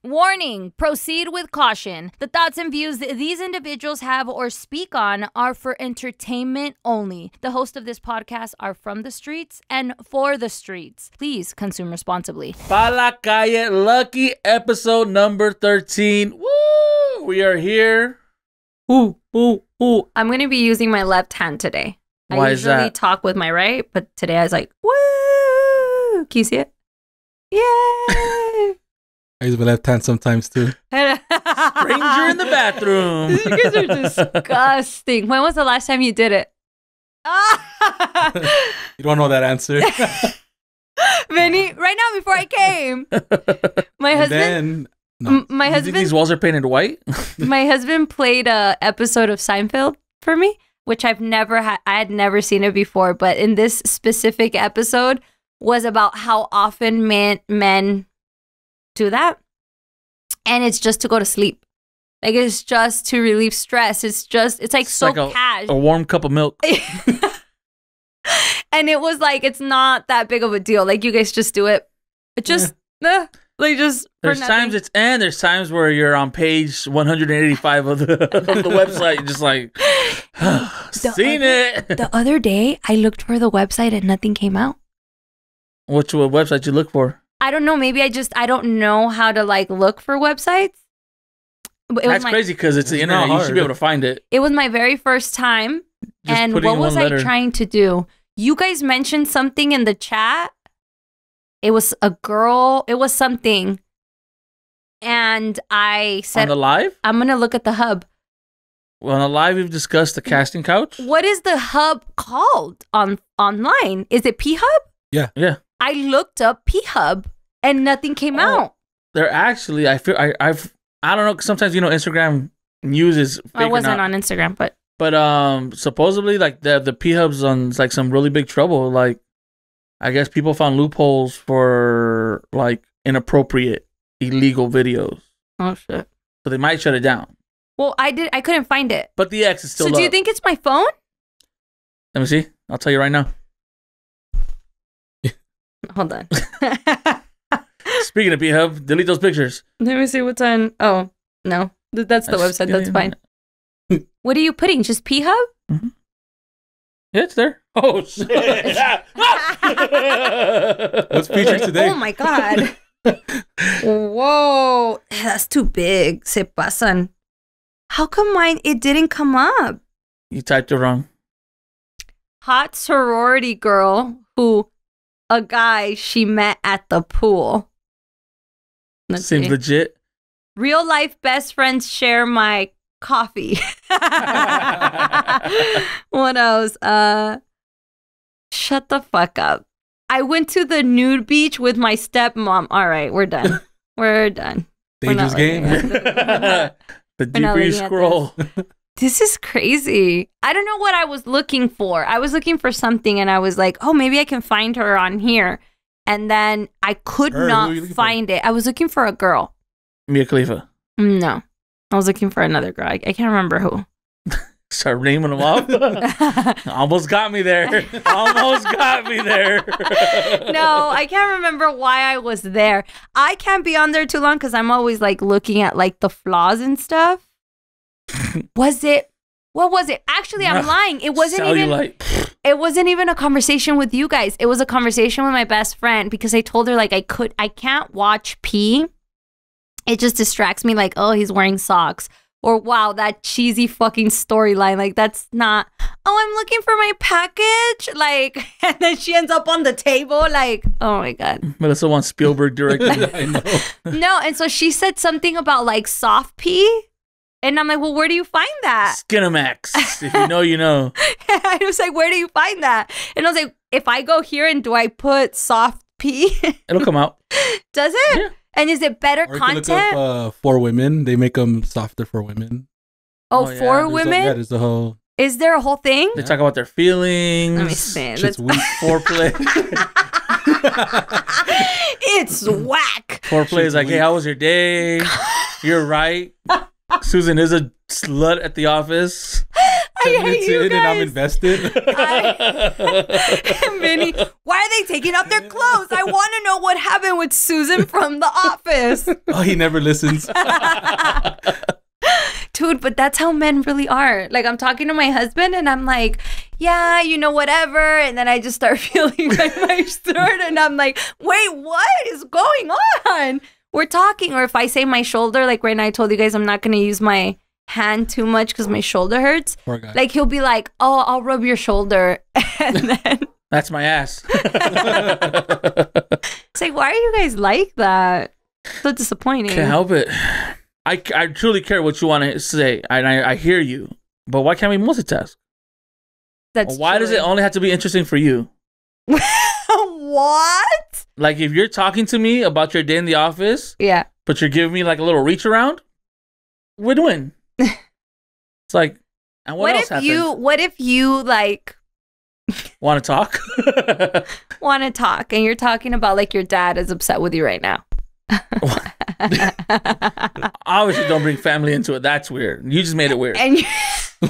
Warning, proceed with caution. The thoughts and views that these individuals have or speak on are for entertainment only. The hosts of this podcast are from the streets and for the streets. Please consume responsibly. Pa la Calle, lucky episode number 13. Woo! We are here. Ooh. I'm going to be using my left hand today. Why I is that? usually talk with my right, but today I was like, woo! Can you see it? Yay! I use my left hand sometimes too. Stranger in the bathroom. You guys are disgusting. When was the last time you did it? You don't know that answer. Vinny, right now before I came, my husband. My You think husband. these walls are painted white? My husband played a episode of Seinfeld for me, which I've never had. I had never seen it before, but in this specific episode was about how often men do that, and it's just to go to sleep. Like, it's just to relieve stress. It's like so like cash. a warm cup of milk. And it was like, it's not that big of a deal. Like, you guys just do it. It just, like, just. There's times there's times where you're on page 185 of the website. You're just like, seen it. The other day, I looked for the website and nothing came out. What website you look for? I don't know. Maybe I don't know how to like look for websites. That's crazy because it's the internet. You should be able to find it. It was my very first time. Just and what was I trying to do? You guys mentioned something in the chat. It was a girl. It was something. And I said, on the live? I'm going to look at the hub. Well, on the live, we've discussed the casting couch. What is the hub called online? Is it P-Hub? Yeah. I looked up P-Hub and nothing came out. They're actually, I feel, I don't know, 'cause sometimes, Instagram uses. I wasn't on Instagram, but supposedly, like, the P-Hub's on, like, some really big trouble. Like, I guess people found loopholes for, like, inappropriate, illegal videos. Oh, shit. So they might shut it down. Well, I couldn't find it. But the X is still So up. do you think it's my phone? Let me see. I'll tell you right now. Hold on. Speaking of P-Hub, delete those pictures. Let me see what's on. Oh, no. That's the website. That's fine. What are you putting? Just P-Hub? Mm-hmm. Yeah, it's there. Oh, shit. What's featured today? Oh, my God. Whoa. That's too big. Se pasan. How come it didn't come up? You typed it wrong. Hot sorority girl who a guy she met at the pool. Let's Seems see. legit. Real life best friends share my coffee. What else? Shut the fuck up. I went to the nude beach with my stepmom. All right, we're done. We're done. Dangerous game. The deeper you scroll. This is crazy. I don't know what I was looking for. I was looking for something and I was like, oh, maybe I can find her on here. And then I could not find it. I was looking for a girl. Mia Khalifa. No. I was looking for another girl. I can't remember who. Start naming them off. Almost got me there. Almost got me there. No, I can't remember why I was there. I can't be on there too long because I'm always like looking at like the flaws and stuff. What was it? Actually, I'm lying. It wasn't even a conversation with you guys. It was a conversation with my best friend because I told her like I can't watch pee. It just distracts me, like, oh, he's wearing socks. Or, wow, that cheesy fucking storyline. Like, that's not, oh, I'm looking for my package. Like, and then she ends up on the table. Like, oh my God. Melissa wants Spielberg directing. I know. No, and so she said something about like soft pee. And I'm like, well, where do you find that? Skinamax. If you know, you know. I was like, where do you find that? And I was like, if I go here and do I put soft pee? It'll come out. Does it? Yeah. And is it better content? You can look up, for women. They make them softer for women. Oh, for women? There's the whole... Is there a whole thing? They talk about their feelings. Let me see. It's weak. Foreplay. It's whack. Foreplay is like, hey, how was your day? You're right. Susan is a slut at the office. 10 hate minutes you in and I'm guys. invested. Vinny, why are they taking off their clothes? I want to know what happened with Susan from The Office. Oh, he never listens. Dude, but that's how men really are. Like, I'm talking to my husband and I'm like, yeah, you know, whatever. And then I just start feeling like my shirt and I'm like, wait, what is going on? We're talking. Or if I say my shoulder, like right now, I told you guys I'm not going to use my hand too much because my shoulder hurts. Poor guy. Like, he'll be like, oh, I'll rub your shoulder. And then That's my ass. it's like, why are you guys like that? So disappointing. Can't help it. I truly care what you want to say. I hear you. But why can't we multitask? That's Why does it only have to be interesting for you? What? Like, if you're talking to me about your day in the office, Yeah. but you're giving me like a little reach around, win-win. It's like, and what else happens? What if you like Want to talk? want to talk and you're talking about like your dad is upset with you right now? Obviously, don't bring family into it. That's weird. You just made it weird. And you,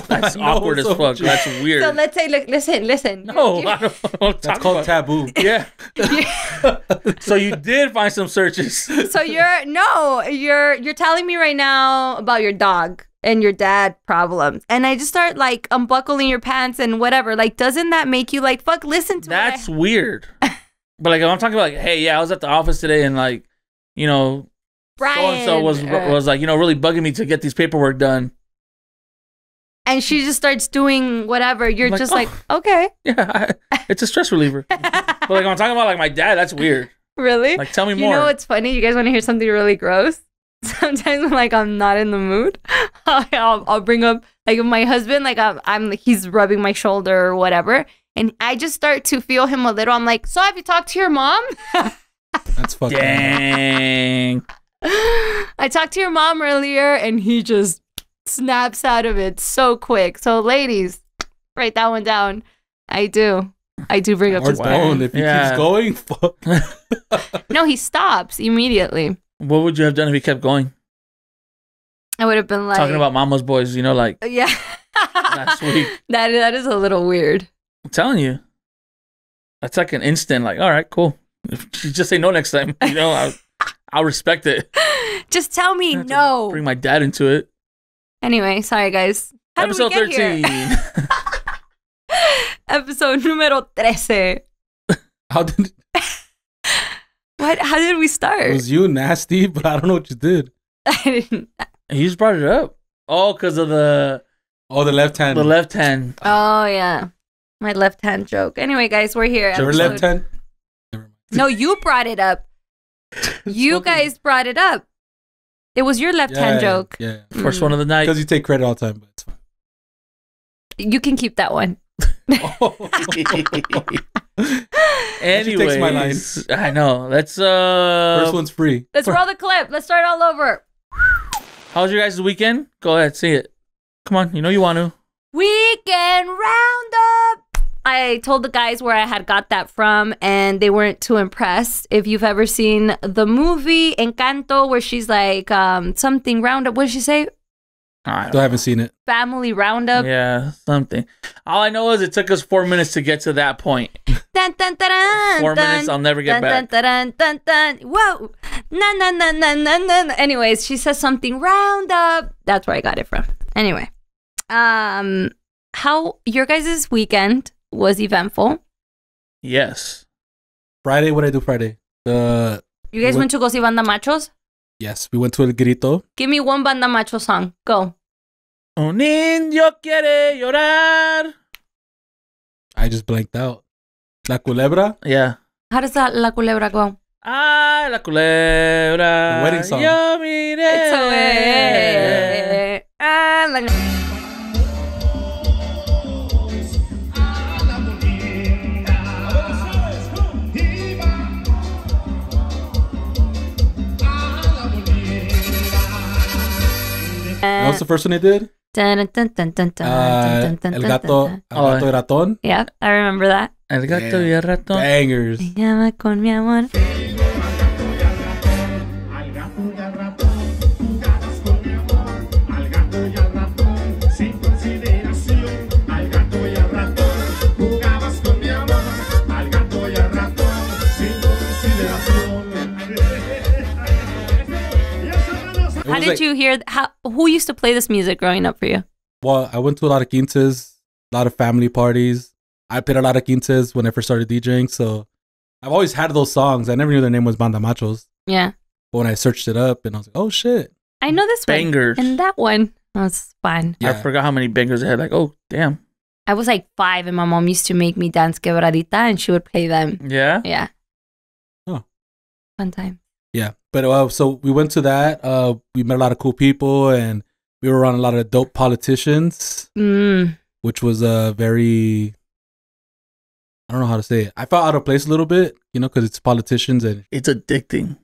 That's No, awkward as so fuck. true. That's weird. so let's say, look, listen. No, I don't That's talk called about taboo. Yeah. So you did find some searches. So you're telling me right now about your dog and your dad problems, and I just start like unbuckling your pants and whatever. Like, doesn't that make you like fuck? Listen to That's weird. But like, if I'm talking about like, hey, yeah, I was at the office today, and like, you know, Brian, so and so was like, you know, really bugging me to get these paperwork done. and she just starts doing whatever. You're I'm like, just oh. like, okay, Yeah, it's a stress reliever. But like, I'm talking about like my dad. That's weird. really? Like, tell me You more. know what's funny? You guys want to hear something really gross? Sometimes when like I'm not in the mood, I'll bring up like my husband, like he's rubbing my shoulder or whatever, and I just start to feel him a little. I'm like, so have you talked to your mom? That's fucking. Dang. I talked to your mom earlier, and he just snaps out of it so quick. So ladies, write that one down. I do bring up Or his don't. parents. If he Yeah. keeps going, fuck. No, he stops immediately. What would you have done if he kept going? I would have been like Talking about Mama's Boys, you know, like yeah. last week. That is a little weird. I'm telling you. That's like an instant, like, all right, cool. If you just say no next time, you know, I'll respect it. Just tell me I have to no. Bring my dad into it. Anyway, sorry guys. How Episode did we get 13. here? Episode numero 13. How did What? How did we start? it was you nasty? But I don't know what you did. I didn't. You just brought it up. Oh, because of the Oh, the left hand. left hand. Oh yeah, my left hand joke. Anyway, guys, we're here. Your Episode- left hand. Never mind. No, you brought it up. You Fucking- guys brought it up. It was your left hand joke. Yeah. First one of the night. Because you take credit all the time, but it's fine. You can keep that one. Anyways, takes my line. I know. Let's First one's free. Let's roll the clip. Let's start all over. How was your guys' weekend? Go ahead, see it. Come on, you know you want to. Weekend roundup. I told the guys where I had got that from, and they weren't too impressed. If you've ever seen the movie Encanto, where she's like something roundup, what did she say? I Still haven't seen it. Family roundup. Yeah, something. All I know is it took us 4 minutes to get to that point. Dun, dun, dun, dun, 4 dun, minutes, I'll never get dun, back. Dun, dun, dun, dun, dun. Whoa. Nun, nun, nun, nun, nun, nun. Anyways, she says something roundup. That's where I got it from. Anyway, how your guys' weekend was eventful. Yes. Friday, what did I do Friday? You guys went to go see Banda Machos? Yes, we went to El Grito. Give me one Banda Macho song. Go. Un indio quiere llorar. I just blanked out. La Culebra. Yeah. How does that La Culebra go? Ay, la culebra. The wedding song. Yo miré. It's away. Ah, la- That was the first one I did. Dun, dun, dun, dun, dun, dun, El dun, dun, Gato, dun. El Gato y Ratón. Yeah, I remember that. El gato y el ratón. Bangers. Me llama con mi amor. How did you hear? Who used to play this music growing up for you? Well, I went to a lot of quintas, a lot of family parties. I played a lot of quintas when I first started DJing, so I've always had those songs. I never knew their name was Banda Machos. Yeah. But when I searched it up, and I was like, oh shit, I know this Bangers. one and that one. That's fun. Yeah. I forgot how many bangers I had. Like, oh damn. I was like 5, and my mom used to make me dance quebradita, and she would play them. Yeah. Yeah. Oh. Fun time. Yeah, but so we went to that. We met a lot of cool people, and we were around a lot of dope politicians, which was very. I don't know how to say it. I felt out of place a little bit, because it's politicians and It's addicting.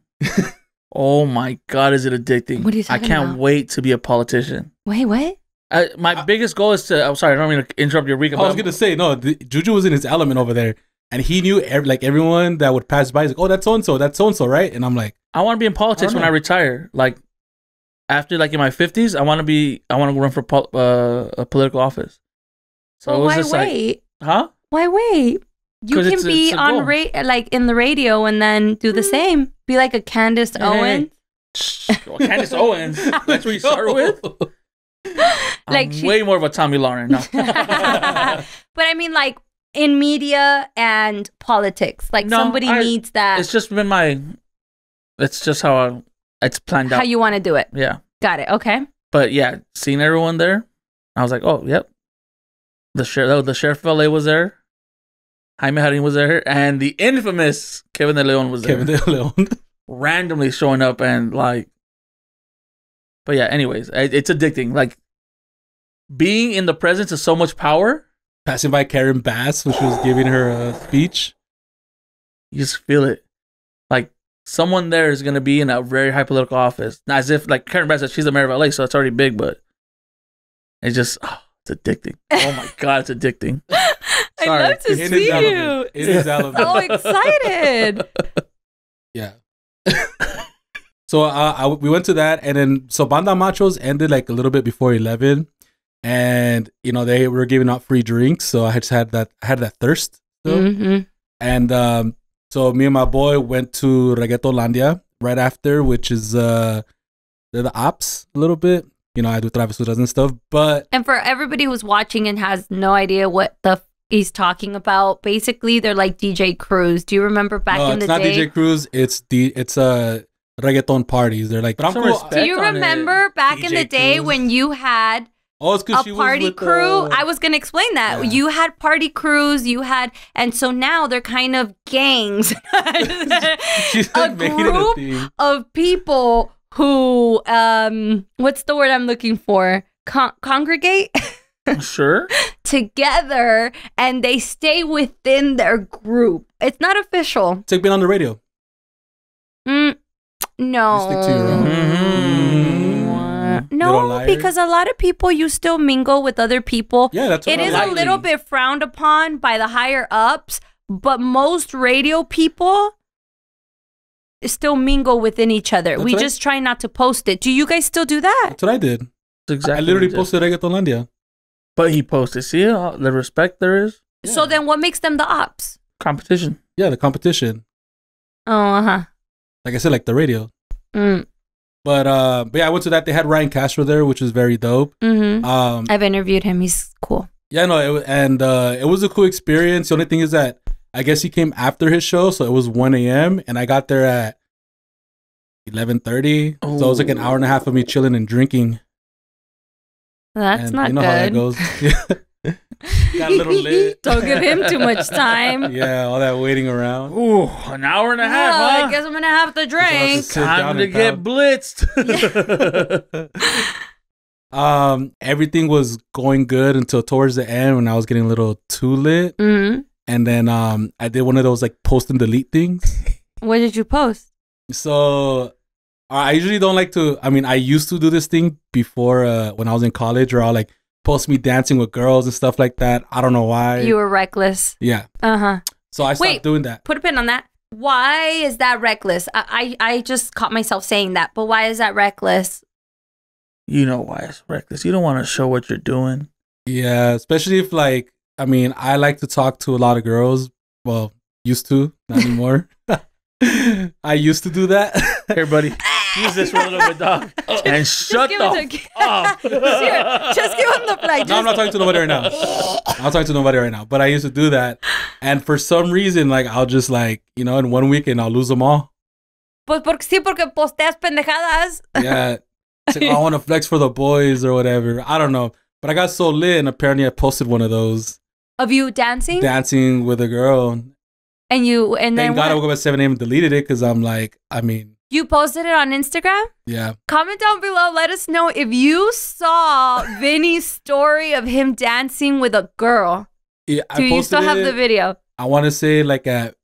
Oh my God, is it addicting? What are you I talking can't about? wait to be a politician. Wait, what? My biggest goal is to. I'm sorry, I don't mean to interrupt your recap. I was gonna say no. Juju was in his element over there, and he knew everyone that would pass by. He's like, "Oh, that's so and so. That's so and so, right?" And I'm like, I want to be in politics when I retire. Like after, in my 50s, I want to run for a political office. So Well, it was why just wait? huh? Why wait? You 'Cause can be it's a on goal. in the radio and then do the same. Be like a Candace Owens. Well, Candace Owens. That's where you start with. Like I'm way more of a Tommy Lauren. No. But I mean, like in media and politics, like No, somebody needs that. It's just been it's just how it's planned out. How you want to do it. Yeah. Got it. Okay. But yeah, seeing everyone there, I was like, oh, yep. The sheriff of LA was there. Jaime Harin was there. And the infamous Kevin De Leon was there. Kevin De Leon. Randomly showing up and But yeah, anyways, it's addicting. Like, being in the presence of so much power. Passing by Karen Bass when she was giving her speech. You just feel it. Like, someone there is going to be in a very high political office. Not as if, Karen Bass said she's the mayor of LA, so it's already big, but it's just, it's addicting. Oh my God, it's addicting. Sorry. I love to In see his you. element. In his element. So excited. Yeah. So we went to that, and then Banda Machos ended a little bit before 11, and they were giving out free drinks, so I had that thirst still. Mm-hmm. And so me and my boy went to Reggaetonlandia right after, which is they're the ops a little bit. I do travesuras and stuff, but And for everybody who's watching and has no idea what he's talking about, basically they're like DJ crews. Do you remember back in the day? No, it's not DJ crews. It's reggaeton parties. They're like, Do you remember back in the day when you had it's a party crew? I was going to explain that. Yeah. You had party crews, and so now they're kind of gangs. She's a making it a group thing. of people who, what's the word I'm looking for? Congregate Sure. together, and they stay within their group. It's not official. It's like being on the radio. No. You stick to your own. Little No, liar. because a lot of people, you still mingle with other people. Yeah, that's what It is a Lightly. little bit frowned upon by the higher ups, but most radio people still mingle within each other. That's We what I- just try not to post it. Do you guys still do that? That's what I did. That's exactly I literally what he posted Reggaetonlandia. But he posted. See the respect there is? So then what makes them the ops? Competition. Yeah, the competition. Oh, uh-huh. Like I said, like the radio. Mm, But yeah, I went to that. They had Ryan Castro there, which was very dope. mm-hmm. Um, I've interviewed him. He's cool. yeah, no, it was a cool experience. The only thing is that I guess he came after his show, so it was 1 a.m. and I got there at 11:30. So it was like an hour and a half of me chilling and drinking. That's And not you know how that good. goes. Got a little lit. Don't give him too much time. Yeah, all that waiting around. Ooh, an hour and a half, Oh, huh? I guess I'm gonna have to drink. Sit down Time to and get pound. blitzed. Everything was going good until towards the end when I was getting a little too lit. Mm-hmm. And then I did one of those like post and delete things. What did you post? So I usually don't like to. I mean, I used to do this thing before when I was in college, or I'll like post me dancing with girls and stuff like that. I don't know why. You were reckless. Yeah. Uh-huh. So I stopped Wait. doing that. Put a pin on that. Why is that reckless? I just caught myself saying that, but why is that reckless? You know why it's reckless. You don't want to show what you're doing. Yeah, especially if like, I mean, I like to talk to a lot of girls. Well, used to, not anymore. I used to do that. Here, buddy. Use this for a little bit, dog. And shut give it the up. Just give him the flag. No, I'm not talking to nobody right now. I'm not talking to nobody right now. But I used to do that. And for some reason, like, I'll just, like, you know, in 1 weekend, I'll lose them all. Pues porque posteas pendejadas. Yeah. It's like, I want to flex for the boys or whatever. I don't know. But I got so lit, and apparently I posted one of those. Of you dancing? Dancing with a girl. And then Thank God I woke up at 7 a.m. and deleted it because I'm like, I mean. You posted it on Instagram? Yeah. Comment down below. Let us know if you saw Vinny's story of him dancing with a girl. Yeah, Do you still have the video? I want to say it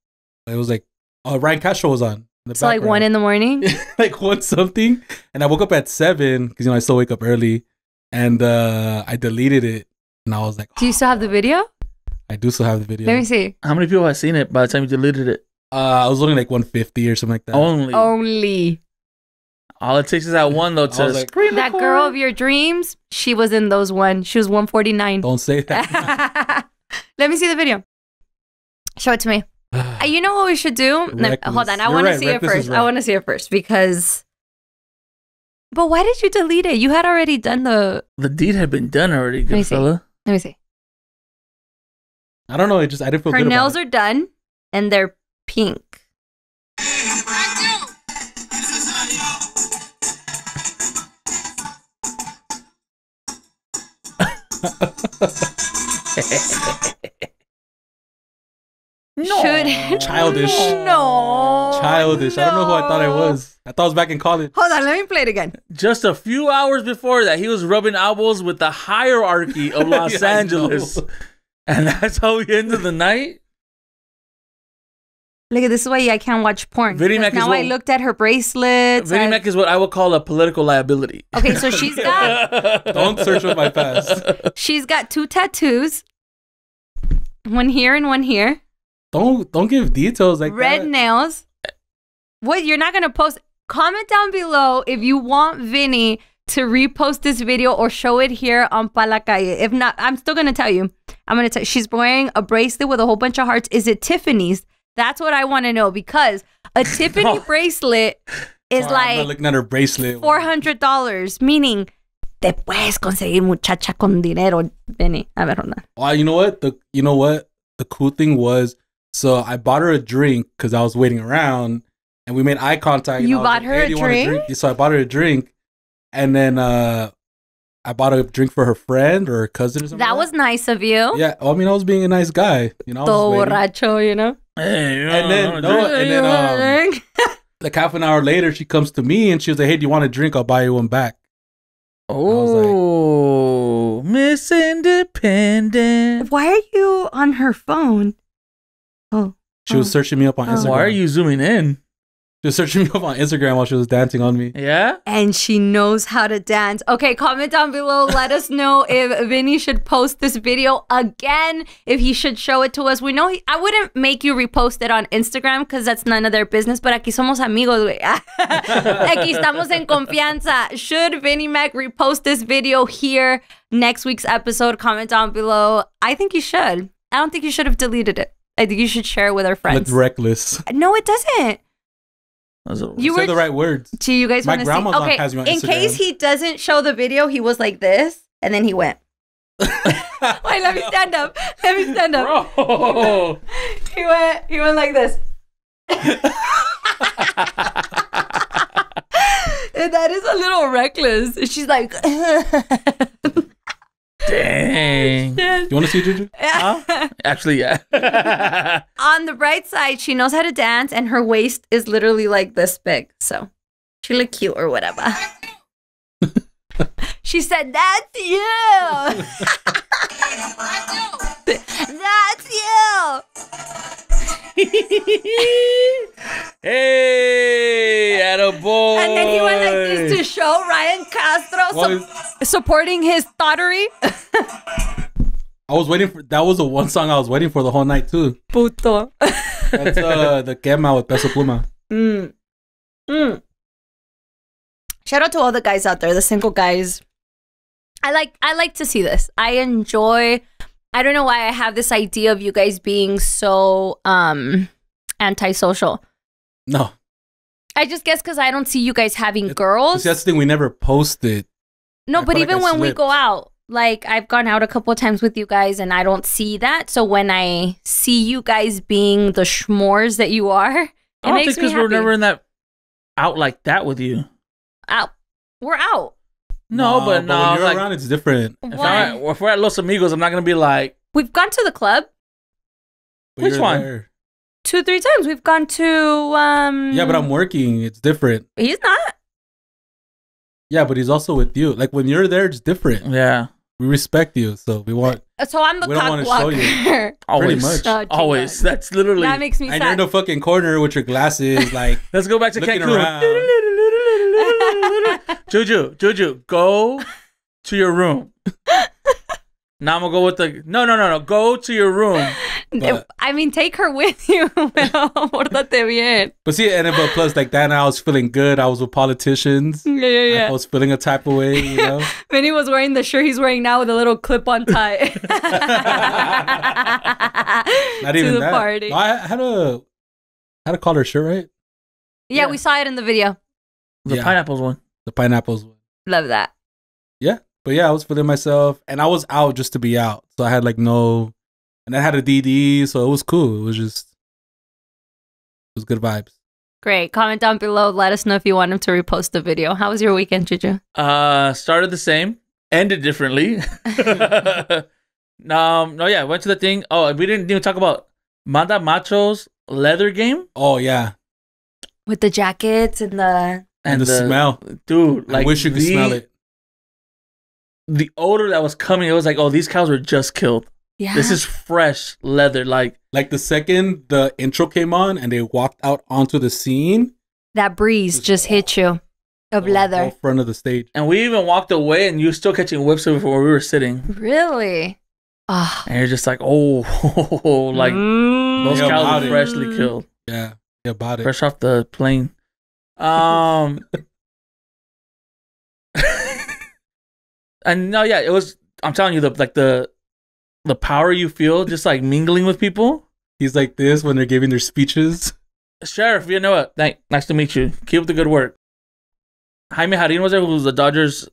was like, Ryan Castro was on. So like 1 a.m? Like 1 something. And I woke up at 7 because, you know, I still wake up early. And I deleted it. And I was like, Do you still have the video? I do still have the video. Let me see. How many people have seen it by the time you deleted it? I was only like 150 or something like that. Only. All it takes is that one, though, to like, screen That girl of your dreams, she was in those one. She was 149. Don't say that. Let me see the video. Show it to me. You know what we should do? No, hold on. I want to see it first. I want to see it first because... But why did you delete it? You had already done the... The deed had been done already, good fella. Let me see. I don't know. I didn't feel Her good about nails are done and they're pink. No. Childish. No. Childish. I don't know who I thought I was. I thought I was back in college. Hold on, let me play it again. Just a few hours before that, he was rubbing elbows with the hierarchy of Los Yeah, Angeles. And that's how we ended the night? Look at this is why I can't watch porn. Vinnie Mac now I looked at her bracelets. Vinnie Mac is what I would call a political liability. Okay, so she's got... Don't search with my past. She's got 2 tattoos. One here and one here. Don't give details like Red that. nails. What, you're not going to post? Comment down below if you want Vinny to repost this video or show it here on Pa La Calle. If not, I'm still going to tell you. I'm going to tell she's wearing a bracelet with a whole bunch of hearts. Is it Tiffany's? That's what I want to know because a Tiffany bracelet is I'm not looking at her bracelet. $400, meaning te puedes conseguir muchacha con dinero, Vinny. A ver, hold on. You know what? The cool thing was, so I bought her a drink because I was waiting around, and we made eye contact. You bought her a drink? So I bought her a drink, and then I bought a drink for her friend or her cousin or something. That was nice of you. Yeah, I mean, I was being a nice guy, you know. Todo borracho, you know. Hey, And then like half an hour later, she comes to me and she was like, "Hey, do you want a drink? I'll buy you one back." Oh, Miss Independent. Why are you on her phone? Oh, she was searching me up on Instagram. Why are you zooming in? She was searching me up on Instagram while she was dancing on me. Yeah? And she knows how to dance. Okay, comment down below. Let us know if Vinny should post this video again, if he should show it to us. We know I wouldn't make you repost it on Instagram because that's none of their business, but aquí somos amigos, güey. Aquí estamos en confianza. Should Vinnie Mac repost this video here next week's episode? Comment down below. I think you should. I don't think you should have deleted it. I think you should share it with our friends. It's reckless. No, it doesn't. You said the right words. Do you guys want to see? Okay, has me on in Instagram. case he doesn't show the video, he was like this, and then he went. Wait, let me stand up. Let me stand up. Bro. He went like this. And that is a little reckless. She's like, dang. You want to see Juju? Huh? Actually, yeah. On the bright side, she knows how to dance, and her waist is literally like this big. So she look cute or whatever. She said, "That's you." That's you. Hey, attaboy. And then he went like this to show Ryan Castro supporting his thottery. I was waiting for, that was the one song I was waiting for the whole night too. Puto. That's the Quema with Peso Pluma. Shout out to all the guys out there, the single guys. I like to see this. I enjoy. I don't know why I have this idea of you guys being so antisocial. No. I just guess because I don't see you guys having girls. That's the thing. We never posted. No, I but feel even like I when we slipped. go out, like I've gone out a couple of times with you guys and I don't see that. So when I see you guys being the schmores that you are, I don't think makes me because we're happy. never in that out like that with you. out. We're out. No, but no. when you're like, around, it's different. Why? if we're at Los Amigos, I'm not gonna be like, We've gone to the club But Which you're one? there. 2-3 times. We've gone to Yeah, but I'm working. It's different. He's not. Yeah, but he's also with you. Like when you're there, it's different. yeah, We respect you, so we want. So I'm the We don't cock wanna show you. blocker. always, much. Oh, always. chinga. That's literally. That makes me And you're in sad. the fucking corner with your glasses, like Let's go back to looking Cancun. around. Juju, go to your room. Now I'm gonna go with the no. Go to your room. But- I mean, take her with you. Pero pórtate bien. But see, and then, but plus, like that, I was feeling good. I was with politicians. Yeah. I was feeling a type of way, you know. Vinny was wearing the shirt he's wearing now with a little clip-on tie. Not even to the that. party. No, I had a collar shirt, right? Yeah, we saw it in the video. The Yeah. pineapples one. The pineapples one. Love that. Yeah, but yeah, I was feeling myself, and I was out just to be out. So I had like no, and I had a DD, so it was cool. It was good vibes. Great. Comment down below. Let us know if you want him to repost the video. How was your weekend, Juju? Started the same, ended differently. No, yeah, went to the thing. Oh, and we didn't even talk about Manda Macho's leather game Oh yeah, With the jackets and the... and the smell. dude. I Like wish you could smell it. The odor that was coming, it was like, oh, these cows were just killed. Yeah. This is fresh leather. Like Like the second the intro came on and they walked out onto the scene, That breeze just hit you of the leather. whole front of the stage. and we even walked away, and you were still catching whiffs of it from where we were sitting. Really? Oh. And you're just like, oh, like those Yeah, cows about were it. freshly killed, Yeah, about it. fresh off the plane. And no, yeah, it was. I'm telling you, the power you feel just like mingling with people. He's like this when they're giving their speeches. Sheriff, you know what? Nice to meet you. Keep up the good work. Jaime Harin was there, who was the Dodgers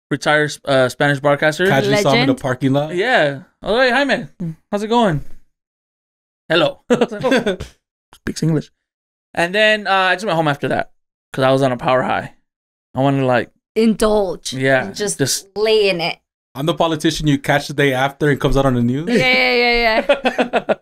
retired Spanish broadcaster. Casually saw him in the Legend. parking lot. Yeah. Oh, hey, Jaime. How's it going? Hello. I was like, oh, speaks English. And then I just went home after that because I was on a power high. I wanted to like, Indulge. yeah, And just lay in it. I'm the politician you catch the day after and comes out on the news. Yeah.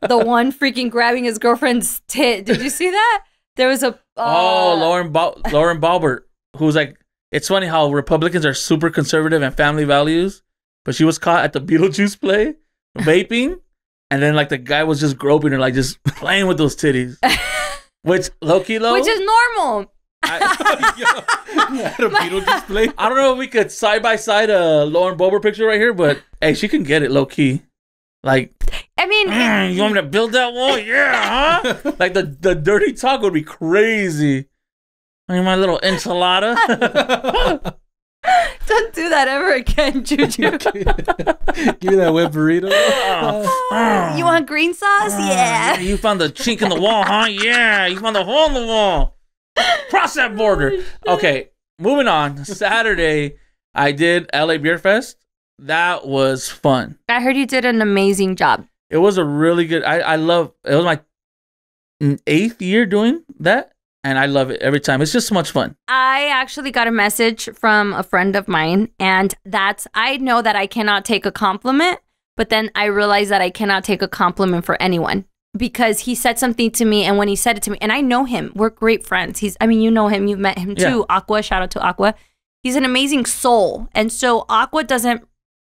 The one freaking grabbing his girlfriend's tit. Did you see that? There was a... Lauren Balbert, who's like, it's funny how Republicans are super conservative and family values, but she was caught at the Beetlejuice play vaping, and then like the guy was just groping her, like just playing with those titties. Which low-key low. Which is normal. At a Beetlejuice play. I don't know if we could side by side a Lauren Boebert picture right here, but hey, she can get it low key. Like, I mean, you want me to build that wall? Yeah, huh? Like the dirty talk would be crazy. I mean, my little enchilada. don't do that ever again, Juju. Give me that wet burrito. You want green sauce? Yeah. You found the chink in the wall, huh? Yeah, you found the hole in the wall. Cross that border. Okay, moving on. Saturday, I did LA Beer Fest. That was fun. I heard you did an amazing job. It was a really good. I love. It was my 8th year doing that, and I love it every time. It's just so much fun. I actually got a message from a friend of mine, and I know that I cannot take a compliment, but then I realized that I cannot take a compliment for anyone because he said something to me, and when he said it to me, and I know him, we're great friends. You know him, you've met him too. Yeah. Aqua, shout out to Aqua. He's an amazing soul, and so Aqua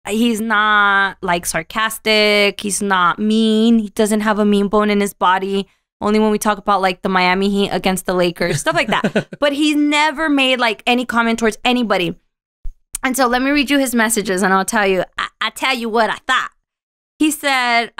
he's not like sarcastic, he's not mean, he doesn't have a mean bone in his body. Only when we talk about like the Miami Heat against the Lakers, stuff like that. But he's never made like any comment towards anybody. And so let me read you his messages and I'll tell you, I tell you what I thought. He said,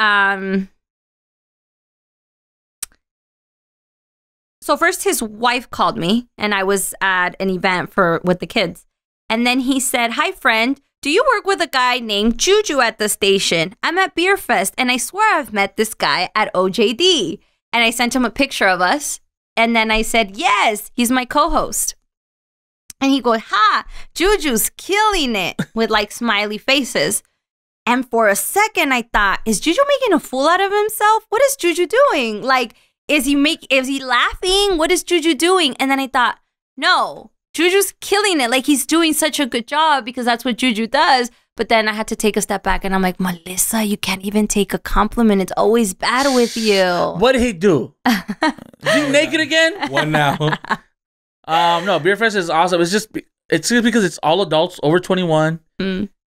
so first his wife called me and I was at an event with the kids. And then he said, hi friend, do you work with a guy named Juju at the station? I'm at Beer Fest and I swear I've met this guy at OJD. And I sent him a picture of us. And then I said, yes, he's my co-host. And he goes, ha, Juju's killing it with like smiley faces. And for a second, I thought, is Juju making a fool out of himself? What is Juju doing? Like, is he laughing? What is Juju doing? And then I thought, no, Juju's killing it. Like, he's doing such a good job because that's what Juju does. But then I had to take a step back and I'm like, Melissa, you can't even take a compliment. It's always bad with you. What did he do? Is he naked again? One now. No, Beer Fest is awesome. It's just because it's all adults over 21.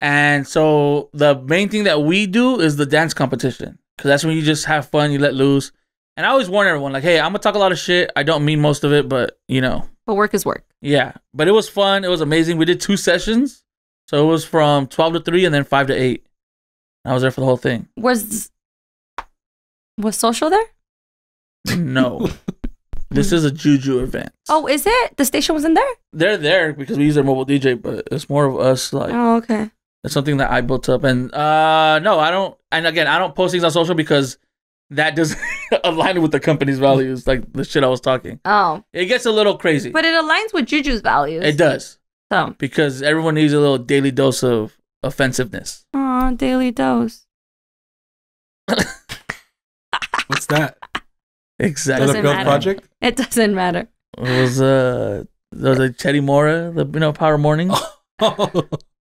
And so the main thing that we do is the dance competition. Because that's when you just have fun, you let loose. And I always warn everyone, like, hey, I'm going to talk a lot of shit. I don't mean most of it, but, you know. But work is work. Yeah. But it was fun. It was amazing. We did 2 sessions. So it was from 12 to 3 and then 5 to 8. I was there for the whole thing. Was Social there? No. This is a Juju event. Oh, is it? The station wasn't there? They're there because we use their mobile DJ, but it's more of us, like... Oh, okay. It's something that I built up. And no, I don't... And again, I don't post things on social because that doesn't align with the company's values, like the shit I was talking. Oh. It gets a little crazy. But it aligns with Juju's values. It does. So. Because everyone needs a little daily dose of offensiveness. Aw, daily dose. What's that? Exactly. Doesn't matter. Project? It doesn't matter. It was a Teddy Mora, the Power Mornings.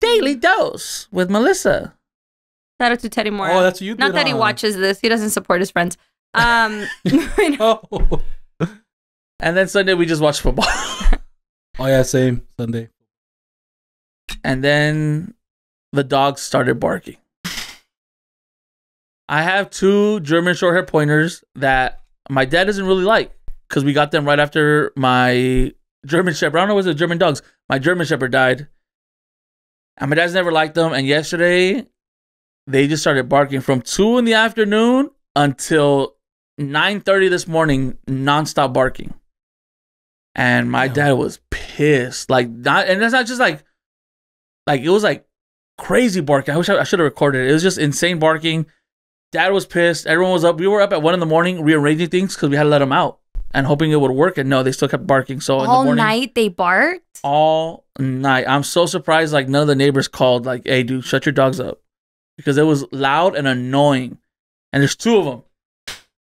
Daily dose with Melissa. Shout out to Teddy Moore. Oh, that's what you did. Not that he watches this. He doesn't support his friends. Oh. And then Sunday we just watched football. Oh yeah, same Sunday. And then the dogs started barking. I have 2 German short hair pointers that my dad doesn't really like because we got them right after my German Shepherd. I don't know if it was German dogs. My German Shepherd died. And my dad's never liked them. And yesterday, they just started barking from 2 in the afternoon until 9:30 this morning, nonstop barking. And my dad was pissed. And that's not just like it was like crazy barking. I wish I should have recorded it. It was just insane barking. Dad was pissed. Everyone was up. We were up at 1 a.m. rearranging things because we had to let them out and hoping it would work. And no, they still kept barking. So in the morning, night they barked? All night. I'm so surprised like none of the neighbors called like, hey, dude, shut your dogs up. Because it was loud and annoying. And there's 2 of them.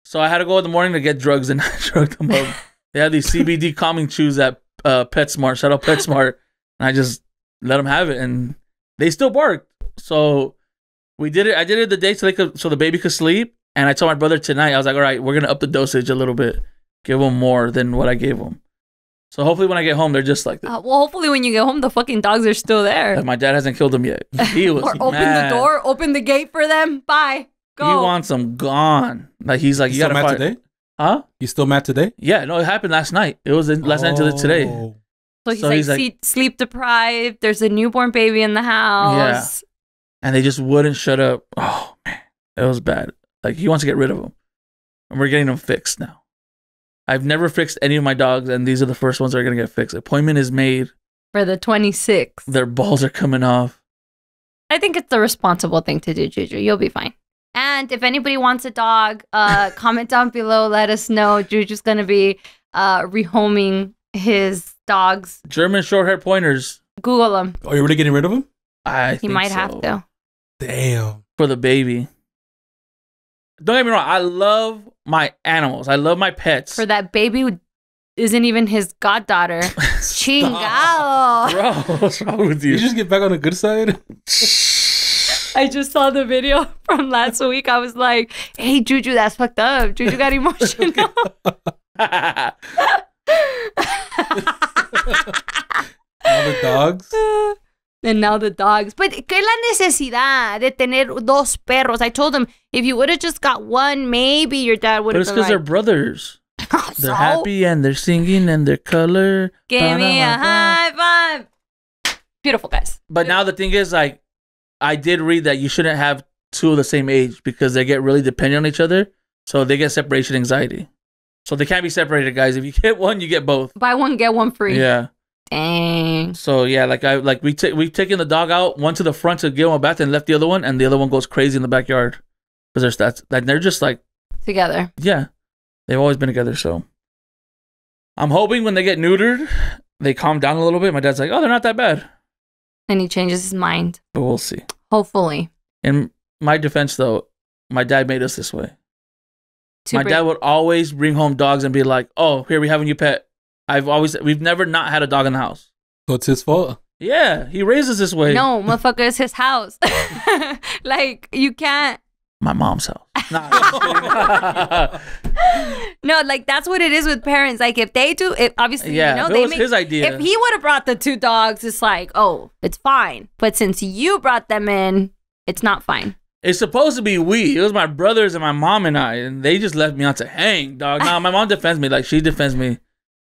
So I had to go in the morning to get drugs and I drugged them up. They had these CBD calming chews at PetSmart. Shout out PetSmart. And I just let them have it. And they still barked. So we did it. I did it the day so the baby could sleep. And I told my brother tonight, I was like, all right, we're going to up the dosage a little bit. Give them more than what I gave them. So hopefully when I get home, they're just like this. Well, hopefully when you get home, the fucking dogs are still there. Like my dad hasn't killed them yet. He was or open mad. the door, open the gate for them. Bye. Go. He wants them gone. Like he's like, you gotta mad fight today? Huh? You still mad today? Yeah, no, it happened last night. It was last night to today. So he's like sleep deprived. There's a newborn baby in the house. Yeah. And they just wouldn't shut up. Oh man, it was bad. Like he wants to get rid of them. And we're getting them fixed now. I've never fixed any of my dogs, and these are the first ones that are going to get fixed. Appointment is made. For the 26th. Their balls are coming off. I think it's the responsible thing to do, Juju. You'll be fine. And if anybody wants a dog, comment down below. Let us know. Juju's going to be rehoming his dogs. German short hair pointers. Google them. Oh, you're really getting rid of them? I think he might so. have to. Damn. For the baby. Don't get me wrong. I love my animals. I love my pets. For that baby who isn't even his goddaughter. Chingado. Bro, what's wrong with you? You just get back on the good side? I just saw the video from last week. I was like, hey, Juju, that's fucked up. Juju got emotional. All the dogs? And now the dogs. But ¿qué es la necesidad de tener 2 perros? I told him, if you would have just got 1, maybe your dad would have been But it's because they're brothers. They're happy and they're singing and they're color. Give me a high five. Beautiful, guys. But now the thing is, like, I did read that you shouldn't have 2 of the same age because they get really dependent on each other. So they get separation anxiety. So they can't be separated, guys. If you get 1, you get both. Buy 1, get 1 free. Yeah. Dang. So yeah, we've taken the dog out, one to the front to give him a bath, and left the other one, and the other one goes crazy in the backyard because they're just like together. Yeah, they've always been together. So I'm hoping when they get neutered, they calm down a little bit. My dad's like, oh, they're not that bad. And he changes his mind. But we'll see. Hopefully. In my defense, though, my dad made us this way. My dad would always bring home dogs and be like, oh, here, we have a new pet. We've never not had a dog in the house. So it's his fault? Yeah, he raised us this way. No, motherfucker, it's his house. Like, you can't. My mom's house. Nah, no, like, that's what it is with parents. Like, if they do, obviously, yeah, you know, it was his idea. If he would have brought the 2 dogs, it's like, oh, it's fine. But since you brought them in, it's not fine. It's supposed to be we. It was my brothers and my mom and I, and they just left me out to hang, dog. Nah, my mom defends me. Like, she defends me.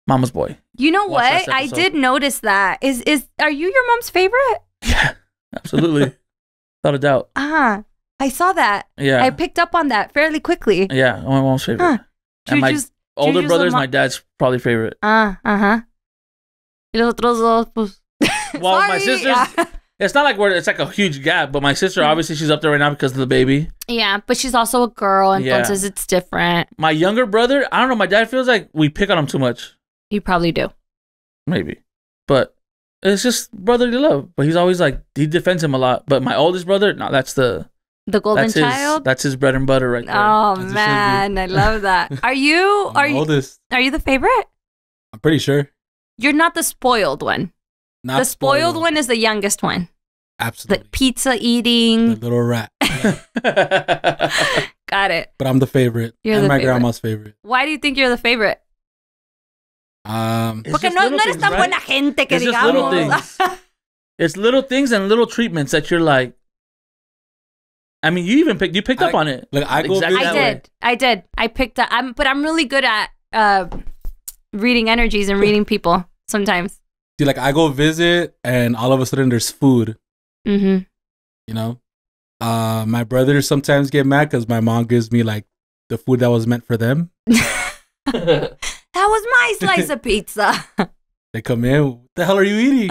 Mama's boy. You know what? I did notice that. Are you your mom's favorite? Yeah, absolutely. Without a doubt. I saw that. Yeah. I picked up on that fairly quickly. Yeah, my mom's favorite. And my older brother's my dad's probably favorite. Well, my sister's... It's not like it's like a huge gap, but my sister, obviously, she's up there right now because of the baby. Yeah, but she's also a girl, and entonces it's different. My younger brother, I don't know, my dad feels like we pick on him too much. You probably do. Maybe. But it's just brotherly love. But he's always like, he defends him a lot. But my oldest brother, no, that's the golden child? That's his bread and butter right there. Oh, man, I love that. Are you oldest? Are you the favorite? I'm pretty sure. You're not the spoiled one. Not the spoiled one is the youngest one. Absolutely. The pizza eating. The little rat. Got it. But I'm the favorite. You're my grandma's favorite. Why do you think you're the favorite? Porque no eres tan buena gente que digamos. It's little things and little treatments that you're like. I mean, you picked up on it. Like I did. I picked up. But I'm really good at reading energies and reading people sometimes. See, like I go visit and all of a sudden there's food. Mm-hmm. You know, my brothers sometimes get mad because my mom gives me like the food that was meant for them. That was my slice of pizza. They come in. What the hell are you eating?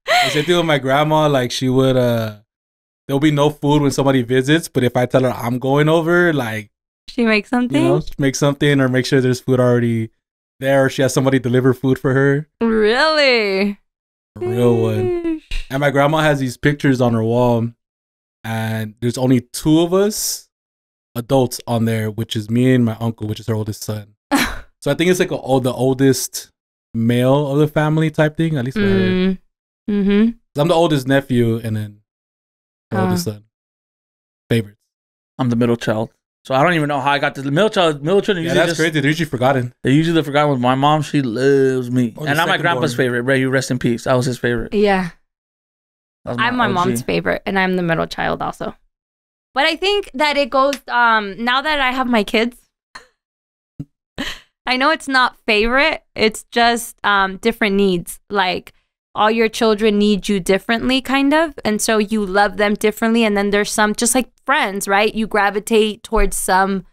I said with my grandma, like she would. There'll be no food when somebody visits, but if I tell her I'm going over, like she makes something. You know, make something or make sure there's food already there, or she has somebody deliver food for her. Really? A real one. And my grandma has these pictures on her wall, and there's only 2 of us adults on there, which is me and my uncle, which is her oldest son. So I think it's like the oldest male of the family type thing, at least for her. Mm-hmm. I'm the oldest nephew, and then her oldest son. Favorites. I'm the middle child. So I don't even know how I got this. Middle children usually that's crazy. They're usually forgotten. They're usually the forgotten ones. My mom, she loves me. And I'm my grandpa's favorite. Ray, you rest in peace. I was his favorite. Yeah. I'm my mom's favorite, and I'm the middle child also. But I think that it goes, now that I have my kids, I know it's not favorite. It's just different needs. Like, all your children need you differently, kind of. And so you love them differently. And then there's some, just like friends, right? You gravitate towards some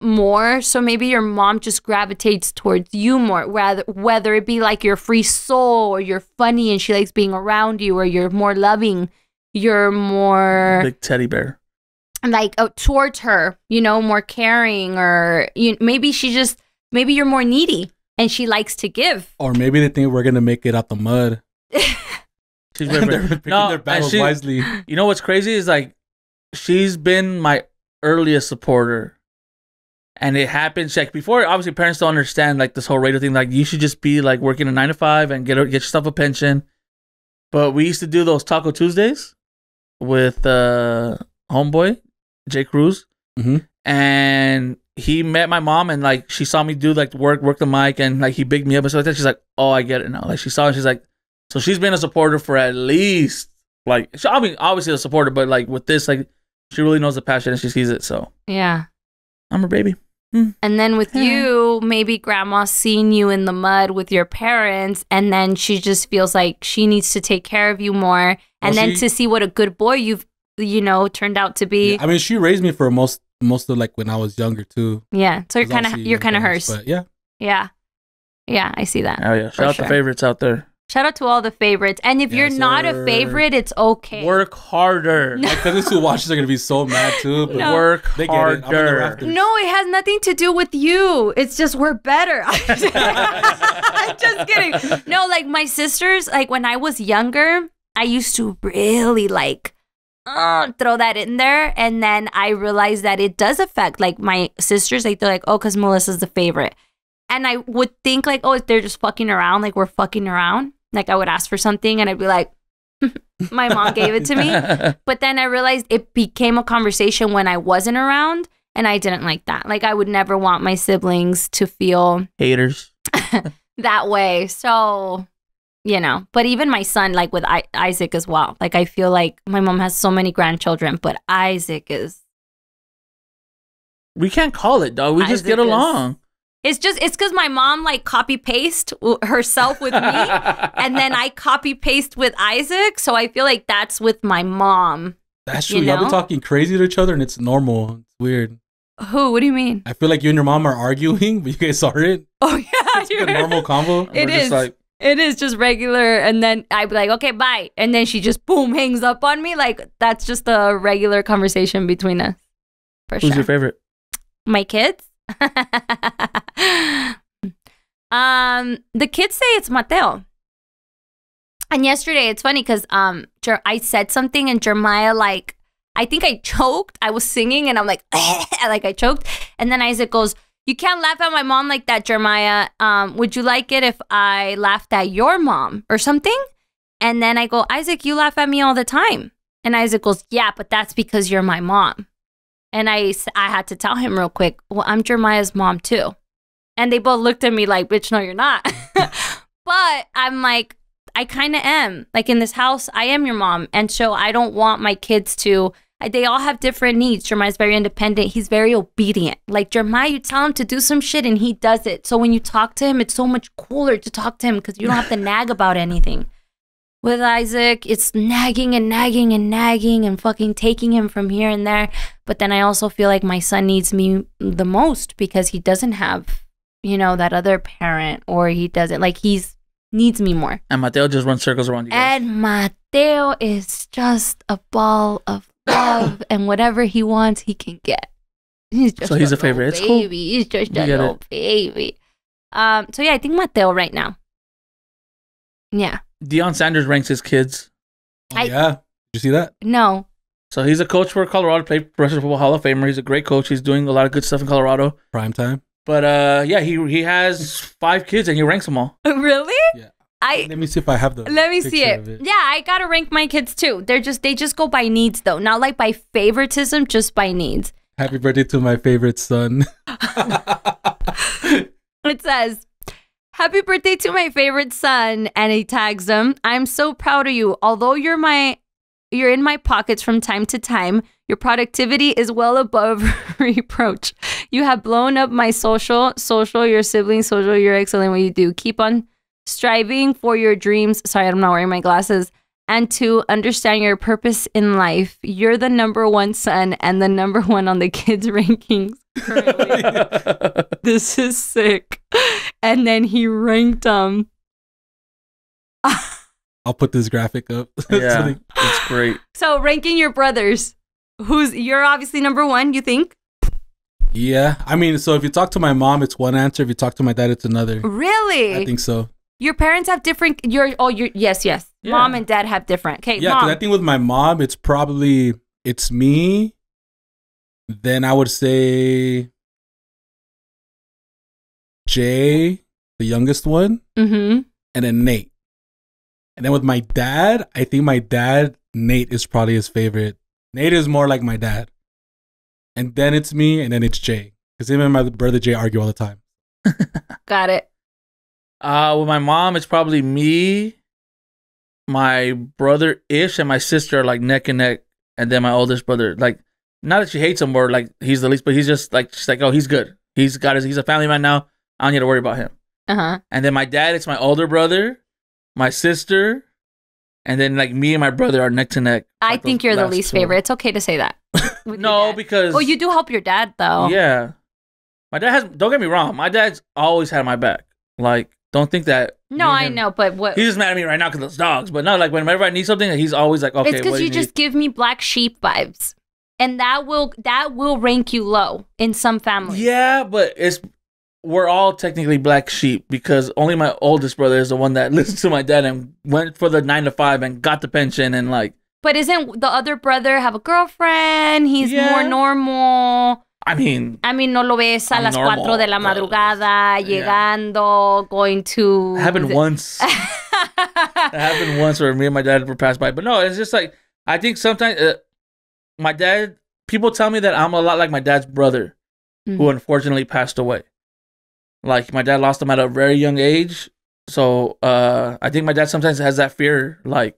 more. So maybe your mom just gravitates towards you more, whether it be like you're free soul or you're funny and she likes being around you, or you're more loving, you're more big teddy bear, like towards her, you know, more caring, or maybe you're more needy and she likes to give. Or maybe they think we're gonna make it out the mud. She's they're picking their battles wisely. You know what's crazy is like she's been my earliest supporter. And it happens like before. Obviously, parents don't understand like this whole radio thing. Like you should just be like working a 9 to 5 and get yourself a pension. But we used to do those Taco Tuesdays with homeboy Jay Cruz, and he met my mom and like she saw me do like work the mic, and like he bigged me up and stuff like that. She's like, "Oh, I get it now." Like she saw it, she's like, so she's been a supporter for at least like I mean obviously a supporter, but like with this like she really knows the passion and she sees it. So yeah, I'm her baby. And then with you, maybe grandma's seen you in the mud with your parents, and then she just feels like she needs to take care of you more. And then to see what a good boy you've, turned out to be. Yeah, I mean, she raised me for most of like when I was younger too. Yeah, so you're kind of hers. But yeah. Yeah, I see that. Oh yeah, shout out the favorites out there. Shout out to all the favorites. And if you're not a favorite, it's okay. Work harder. My cousins who watch this are gonna be so mad too. But Work they get it. I'm in the harder. rafters. No, it has nothing to do with you. It's just we're better. I'm just kidding. No, like my sisters, like when I was younger, I used to really like throw that in there. And then I realized that it does affect like my sisters. Like they're like, oh, because Melissa's the favorite. And I would think like, oh, they're just fucking around. Like we're fucking around. Like I would ask for something and I'd be like, my mom gave it to me. But then I realized it became a conversation when I wasn't around. And I didn't like that. Like I would never want my siblings to feel Haters. that way. So, you know, but even my son, like with Isaac as well. Like I feel like my mom has so many grandchildren, but Isaac is. We can't call it, dog. We just Isaac get along. It's because my mom like copy paste herself with me, and then I copy paste with Isaac. So I feel like that's with my mom. That's true. You Y'all know? be talking crazy to each other, and it's normal. It's weird. Who? What do you mean? I feel like you and your mom are arguing, but you guys are it. Oh yeah, It's like a normal combo. It We're just is. like, It is just regular, and then I'd be like, okay, bye. And then she just, boom, hangs up on me. Like, that's just a regular conversation between us. For who's sure. your favorite? My kids? The kids say it's Mateo. And yesterday, it's funny because I said something and Jeremiah, like, I think I choked. I was singing and I'm like, like I choked. And then Isaac goes, you can't laugh at my mom like that, Jeremiah. Would you like it if I laughed at your mom or something? And then I go, Isaac, you laugh at me all the time. And Isaac goes, yeah, but that's because you're my mom. And I had to tell him real quick, well, I'm Jeremiah's mom too. And they both looked at me like, bitch, no, you're not. But I'm like, I kind of am. Like in this house, I am your mom. And so I don't want my kids to, they all have different needs. Jeremiah's very independent. He's very obedient. Like Jeremiah, you tell him to do some shit and he does it. So when you talk to him, it's so much cooler to talk to him because you don't have to nag about anything. With Isaac, it's nagging and nagging and nagging and fucking taking him from here and there. But then I also feel like my son needs me the most because he doesn't have, you know, that other parent, or he doesn't, like needs me more. And Mateo just runs circles around you guys. And Mateo is just a ball of love and whatever he wants, he can get. He's just So he's a favorite. It's cool. baby. He's just You a get little baby. So yeah, I think Mateo right now. Yeah. Deion Sanders ranks his kids. Oh, yeah. Did you see that? No. So he's a coach for Colorado, played Professional Football Hall of Famer. He's a great coach. He's doing a lot of good stuff in Colorado. Prime time. But yeah, he has 5 kids and he ranks them all. Really? Yeah. I Let me see if I have the. let me see picture it. of Yeah, I gotta rank my kids too. They just go by needs though, not like by favoritism, just by needs. Happy birthday to my favorite son. It says, happy birthday to my favorite son, and he tags him. I'm so proud of you. Although you're in my pockets from time to time, your productivity is well above reproach. You have blown up my social, your siblings, social. You're excellent at what you do. Keep on striving for your dreams. Sorry, I'm not wearing my glasses. And to understand your purpose in life. You're the #1 son and the #1 on the kids' rankings currently. This is sick. And then he ranked them. I'll put this graphic up. Yeah, it's great. So ranking your brothers, you're obviously #1, you think? Yeah. I mean, so if you talk to my mom, it's one answer. If you talk to my dad, it's another. Really? I think so. Your parents have different. Yes. Yeah. Mom and dad have different. Okay, Yeah, mom. because I think with my mom, it's me. Then I would say Jay, the youngest one, Mm-hmm. and then Nate. And then with my dad, I think Nate is probably his favorite. Nate is more like my dad. And then it's me, and then it's Jay. Because him and my brother Jay argue all the time. Got it. With my mom, it's probably me, my brother-ish, and my sister are like neck and neck. And then my oldest brother, like, not that she hates him or like he's the least, but he's just like, she's like, oh, he's good. He's a family man now. I don't need to worry about him. Uh-huh. And then my dad, it's my older brother, my sister, and then like me and my brother are neck to neck. I Like think those you're the last least two. favorite. It's okay to say that. with your No, dad. because Oh, you do help your dad though. yeah, my dad has. Don't get me wrong. My dad's always had my back. Like Don't think that. No, I know, but what? He's just mad at me right now because those dogs. But no, like whenever I need something, he's always like, okay. It's because you just give me black sheep vibes, and that will rank you low in some families. Yeah, but we're all technically black sheep because only my oldest brother is the one that listened to my dad and went for the 9 to 5 and got the pension and like. But isn't the other brother have a girlfriend? He's more normal. I mean, no lo ves a las 4 de la madrugada, llegando, going to... It happened once. It happened once where me and my dad were passed by. But no, it's just like, I think sometimes my dad, people tell me that I'm a lot like my dad's brother, who unfortunately passed away. Like, my dad lost him at a very young age. So, I think my dad sometimes has that fear, like,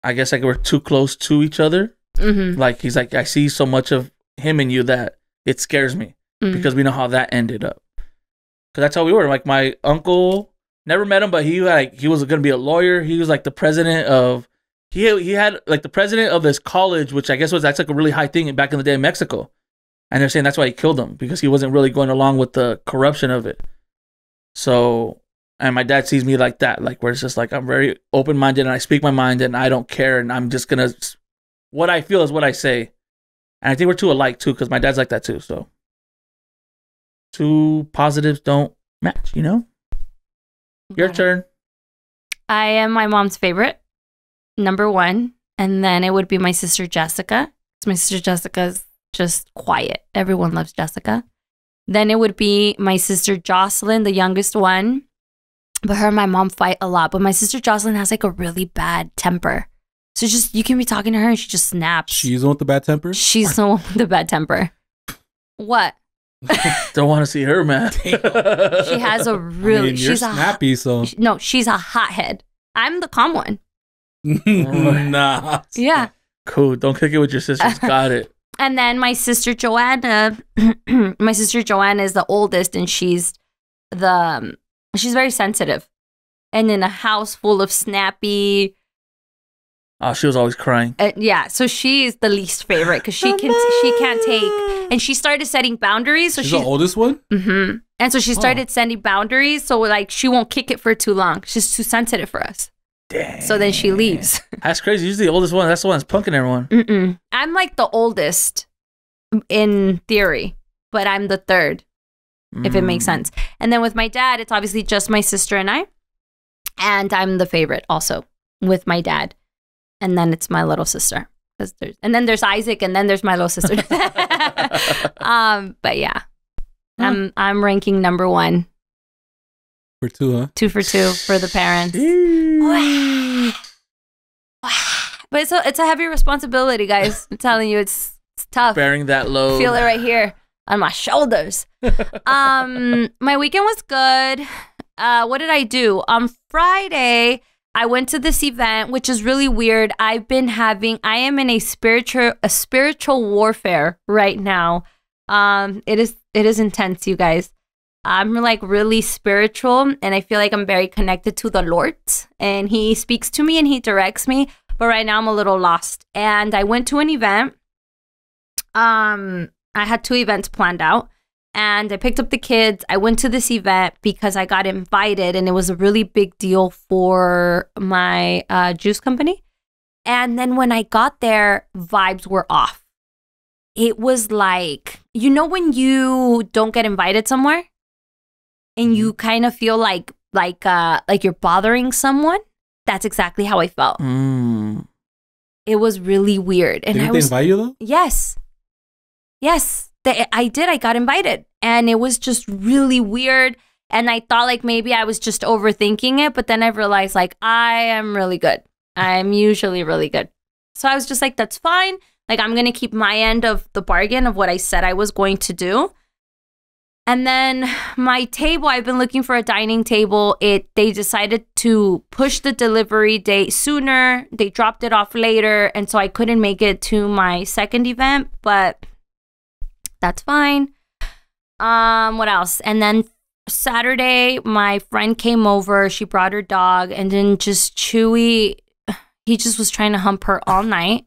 I guess like we're too close to each other. Like, he's like, I see so much of him and you that it scares me because we know how that ended up. Because that's how we were. Like, my uncle, never met him, but he was going to be a lawyer. He was like the president of he had like the president of this college, which I guess that's like a really high thing back in the day in Mexico. And they're saying that's why he killed him, because he wasn't really going along with the corruption of it. So, and my dad sees me like that, like where it's just like I'm very open-minded and I speak my mind and I don't care and I'm just gonna, what I feel is what I say. And I think we're too alike too, because my dad's like that too. So, two positives don't match, you know? Your turn. I am my mom's favorite, number 1. And then it would be my sister Jessica. My sister Jessica's just quiet. Everyone loves Jessica. Then it would be my sister Jocelyn, the youngest one. But her and my mom fight a lot. But my sister Jocelyn has like a really bad temper. So just, you can be talking to her and she just snaps. She's the one with the bad temper? She's the one with the bad temper. What? Don't want to see her, man. She has a really... you're snappy, so... No, she's a hothead. I'm the calm one. Nah. Yeah. Cool. Don't kick it with your sisters. Got it. And then my sister Joanna, my sister Joanna is the oldest, and she's very sensitive. And in a house full of snappy. Oh, she was always crying. Yeah, so she's the least favorite because she can't take, and she started setting boundaries. So she's the oldest one. Mm-hmm. And so she started setting boundaries, so like she won't kick it for too long. She's too sensitive for us. Dang. So then she leaves. That's crazy. You're the oldest one. That's the one that's punking everyone. Mm-mm. I'm like the oldest in theory, but I'm the third, if it makes sense. And then with my dad, it's obviously just my sister and I. And I'm the favorite also with my dad. And then it's my little sister. And then there's Isaac, and then there's my little sister. But yeah, I'm ranking number 1. For 2, huh? 2 for 2 for the parents. But it's a heavy responsibility, guys. I'm telling you, it's tough. Bearing that load. Feel it right here on my shoulders. My weekend was good. What did I do? On Friday, I went to this event, which is really weird. I am in a spiritual warfare right now. It is intense, you guys. I'm like really spiritual, and I feel like I'm very connected to the Lord, and he speaks to me and he directs me. But right now I'm a little lost. And I went to an event. I had 2 events planned out, and I picked up the kids. I went to this event because I got invited, and it was a really big deal for my juice company. And then when I got there, vibes were off. It was like, you know, when you don't get invited somewhere and you kind of feel like you're bothering someone? That's exactly how I felt. It was really weird. And Didn't they invite you though? Yes. I did. I got invited. And it was just really weird. And I thought like maybe I was just overthinking it. But then I realized like I am really good. I'm usually really good. So I was just like, that's fine. Like I'm going to keep my end of the bargain of what I said I was going to do. And then my table, I've been looking for a dining table. They decided to push the delivery date sooner. They dropped it off later. And so I couldn't make it to my second event, but that's fine. What else? And then Saturday, my friend came over. She brought her dog, and then just Chewy, he just was trying to hump her all night.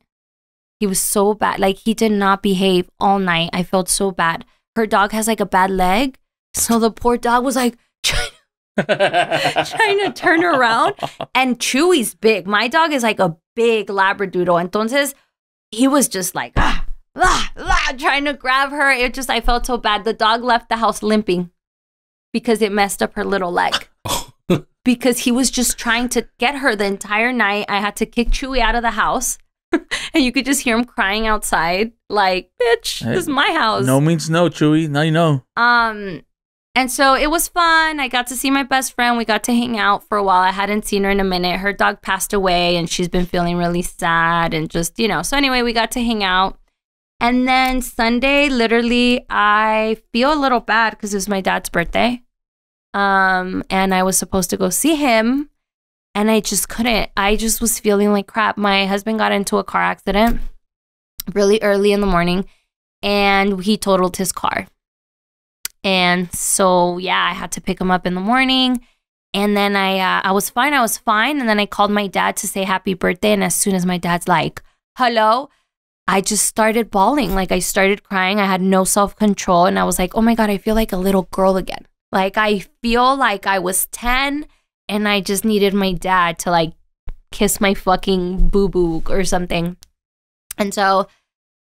He was so bad. Like he did not behave all night. I felt so bad. Her dog has like a bad leg. So the poor dog was like trying to trying to turn around. And Chewy's big. My dog is like a big Labradoodle. Entonces, he was just like, trying to grab her. It just, I felt so bad. The dog left the house limping because it messed up her little leg. Because he was just trying to get her the entire night. I had to kick Chewy out of the house. And you could just hear him crying outside. Like, bitch, this is my house. No means no, Chewy. Now you know. And so it was fun. I got to see my best friend. We got to hang out for a while. I hadn't seen her in a minute. Her dog passed away and she's been feeling really sad and just, you know. So anyway, we got to hang out. And then Sunday, literally, I feel a little bad because it was my dad's birthday. And I was supposed to go see him. And I just couldn't. I just was feeling like crap. My husband got into a car accident really early in the morning. And he totaled his car. And so, yeah, I had to pick him up in the morning. And then I was fine. And then I called my dad to say happy birthday. And as soon as my dad's like, hello, I just started bawling. Like, I started crying. I had no self-control. And I was like, oh, my God, I feel like a little girl again. Like, I feel like I was 10 and I just needed my dad to, like, kiss my fucking boo-boo or something. And so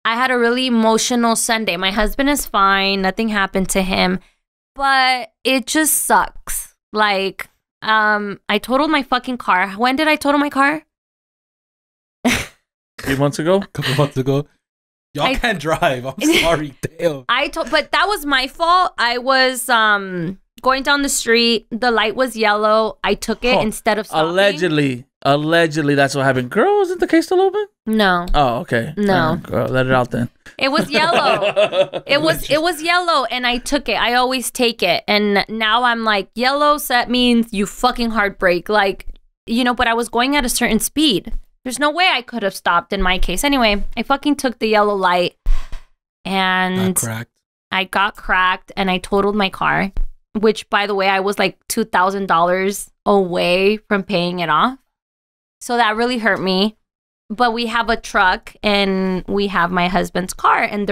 I had a really emotional Sunday. My husband is fine. Nothing happened to him. But it just sucks. Like, I totaled my fucking car. When did I total my car? 3 months ago? A couple months ago. Y'all can't drive. I'm sorry. Damn. But that was my fault. I was going down the street. The light was yellow. I took it instead of stopping. Allegedly, that's what happened. Girl, isn't the case still open? No. Oh, okay. No. Girl, let it out then. It was yellow. It was yellow, and I took it. I always take it. And now I'm like, yellow, so that means you fucking hard brake. Like, you know, but I was going at a certain speed. There's no way I could have stopped in my case. Anyway, I fucking took the yellow light, and I got cracked, and I totaled my car, which, by the way, I was like $2,000 away from paying it off. So that really hurt me. But we have a truck and we have my husband's car, and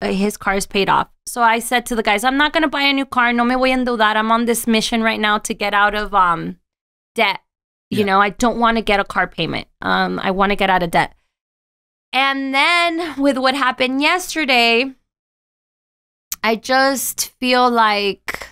his car is paid off. So I said to the guys, I'm not going to buy a new car. No me voy a endeudar. I'm on this mission right now to get out of debt. You know, I don't want to get a car payment. I want to get out of debt. And then with what happened yesterday, I just feel like,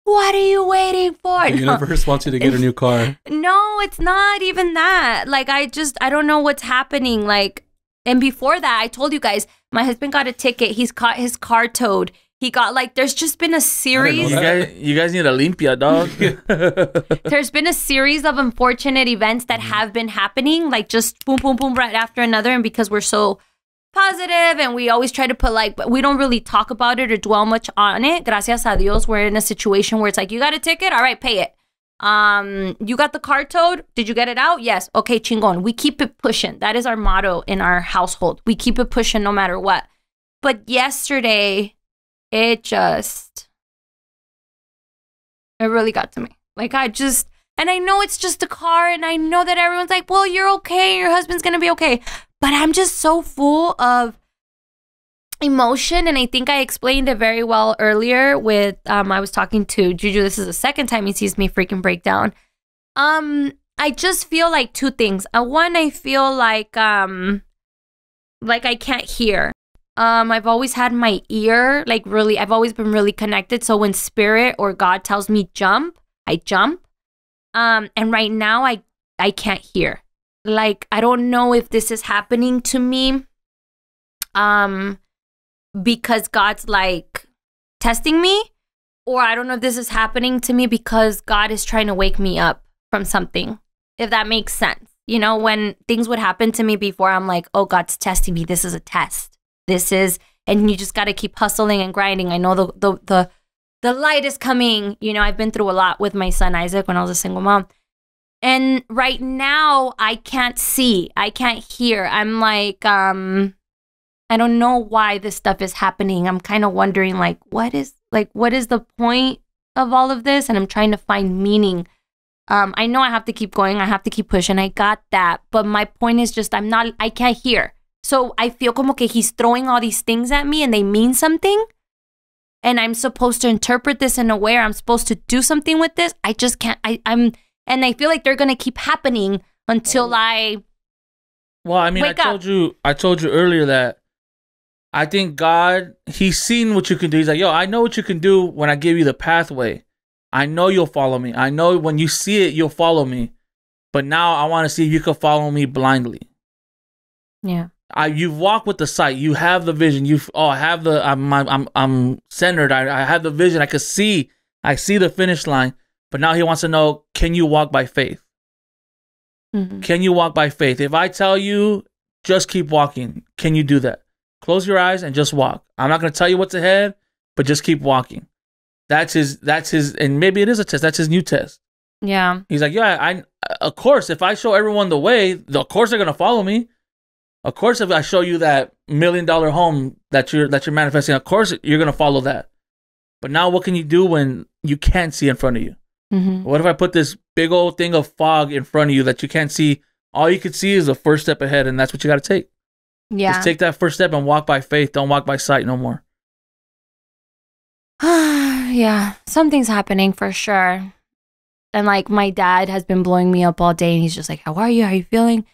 what are you waiting for? The universe wants you to get a new car. No, it's not even that. Like, I don't know what's happening. Like, and before that, I told you guys, my husband got a ticket. He's caught his car towed. He got, like, there's just been a series. You guys need a limpia, dog. There's been a series of unfortunate events that have been happening, like, just boom, boom, boom, right after another. And because we're so positive and we always try to put, like, but we don't really talk about it or dwell much on it. Gracias a Dios, we're in a situation where it's like, you got a ticket? All right, pay it. You got the car towed? Did you get it out? Yes. Okay, chingon. We keep it pushing. That is our motto in our household. We keep it pushing no matter what. But yesterday, it really got to me. Like, and I know it's just a car, and I know that everyone's like, well, you're okay, your husband's gonna be okay. But I'm just so full of emotion, and I think I explained it very well earlier with, I was talking to Juju. This is the second time he sees me freaking break down. I just feel like two things. One, I feel like I can't hear. I've always had my ear, like, really, I've always been really connected. So when spirit or God tells me jump, I jump. And right now I can't hear. Like, I don't know if this is happening to me because God's, like, testing me, or I don't know if this is happening to me because God is trying to wake me up from something, if that makes sense. You know, when things would happen to me before, I'm like, oh, God's testing me. This is a test. And you just got to keep hustling and grinding. I know the light is coming. You know, I've been through a lot with my son, Isaac, when I was a single mom. And right now, I can't see. I can't hear. I'm like, I don't know why this stuff is happening. I'm kind of wondering, like, what is the point of all of this? And I'm trying to find meaning. I know I have to keep going. I have to keep pushing. I got that. But my point is just, I can't hear. So I feel como que he's throwing all these things at me and they mean something. and I'm supposed to interpret this in a way, or I'm supposed to do something with this. I just can't. And I feel like they're gonna keep happening until I. Well, I mean, I told you earlier that I think God, He's seen what you can do. He's like, yo, I know what you can do when I give you the pathway. I know you'll follow me. I know when you see it, you'll follow me. But now I want to see if you can follow me blindly. Yeah. You've walked with the sight. You have the vision. I'm centered. I have the vision. I see the finish line. But now He wants to know, can you walk by faith? Mm-hmm. Can you walk by faith? If I tell you, just keep walking, can you do that? Close your eyes and just walk. I'm not going to tell you what's ahead, but just keep walking. That's his, and maybe it is a test. That's his new test. Yeah. He's like, yeah, of course, if I show everyone the way, of course they're going to follow me. Of course, if I show you that $1 million home that you're manifesting, of course you're going to follow that. But now what can you do when you can't see in front of you? Mm-hmm. What if I put this big old thing of fog in front of you that you can't see? All you can see is the first step ahead, and that's what you got to take. Yeah. Just take that first step and walk by faith. Don't walk by sight no more. Yeah, something's happening for sure. And like my dad has been blowing me up all day, and he's just like, how are you? How are you feeling?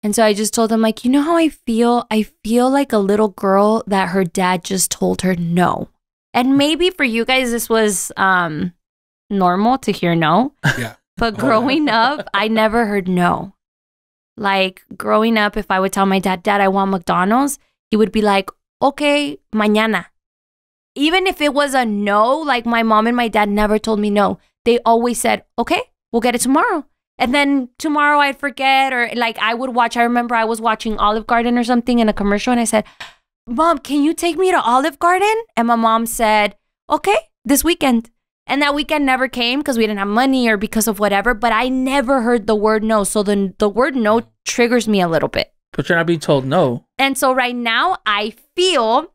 And so I just told him, like, you know how I feel? I feel like a little girl that her dad just told her no. And maybe for you guys, this was normal to hear no. Yeah. But growing up, I never heard no. Like growing up, if I would tell my dad, I want McDonald's, he would be like, okay, mañana. Even if it was a no, like my mom and my dad never told me no. They always said, okay, we'll get it tomorrow. And then tomorrow I'd forget, or like I remember I was watching Olive Garden or something in a commercial, and I said, Mom, can you take me to Olive Garden? And my mom said, okay, this weekend. And that weekend never came because we didn't have money or because of whatever, but I never heard the word no. So the word no triggers me a little bit. But you're not being told no. And so right now I feel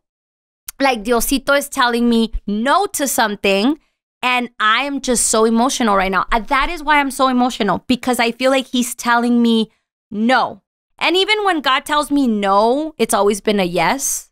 like Diosito is telling me no to something, and I'm just so emotional right now. That is why I'm so emotional, because I feel like He's telling me no. And even when God tells me no, it's always been a yes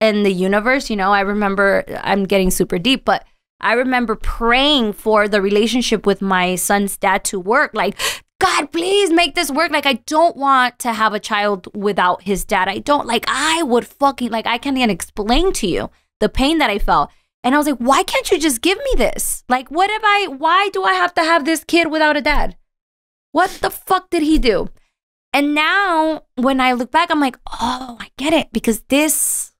in the universe. You know, I remember, I'm getting super deep, but I remember praying for the relationship with my son's dad to work. Like, God, please make this work. Like, I don't want to have a child without his dad. I can't even explain to you the pain that I felt. And I was like, why can't you just give me this? Like, why do I have to have this kid without a dad? What the fuck did he do? And now when I look back, I'm like, oh, I get it. Because this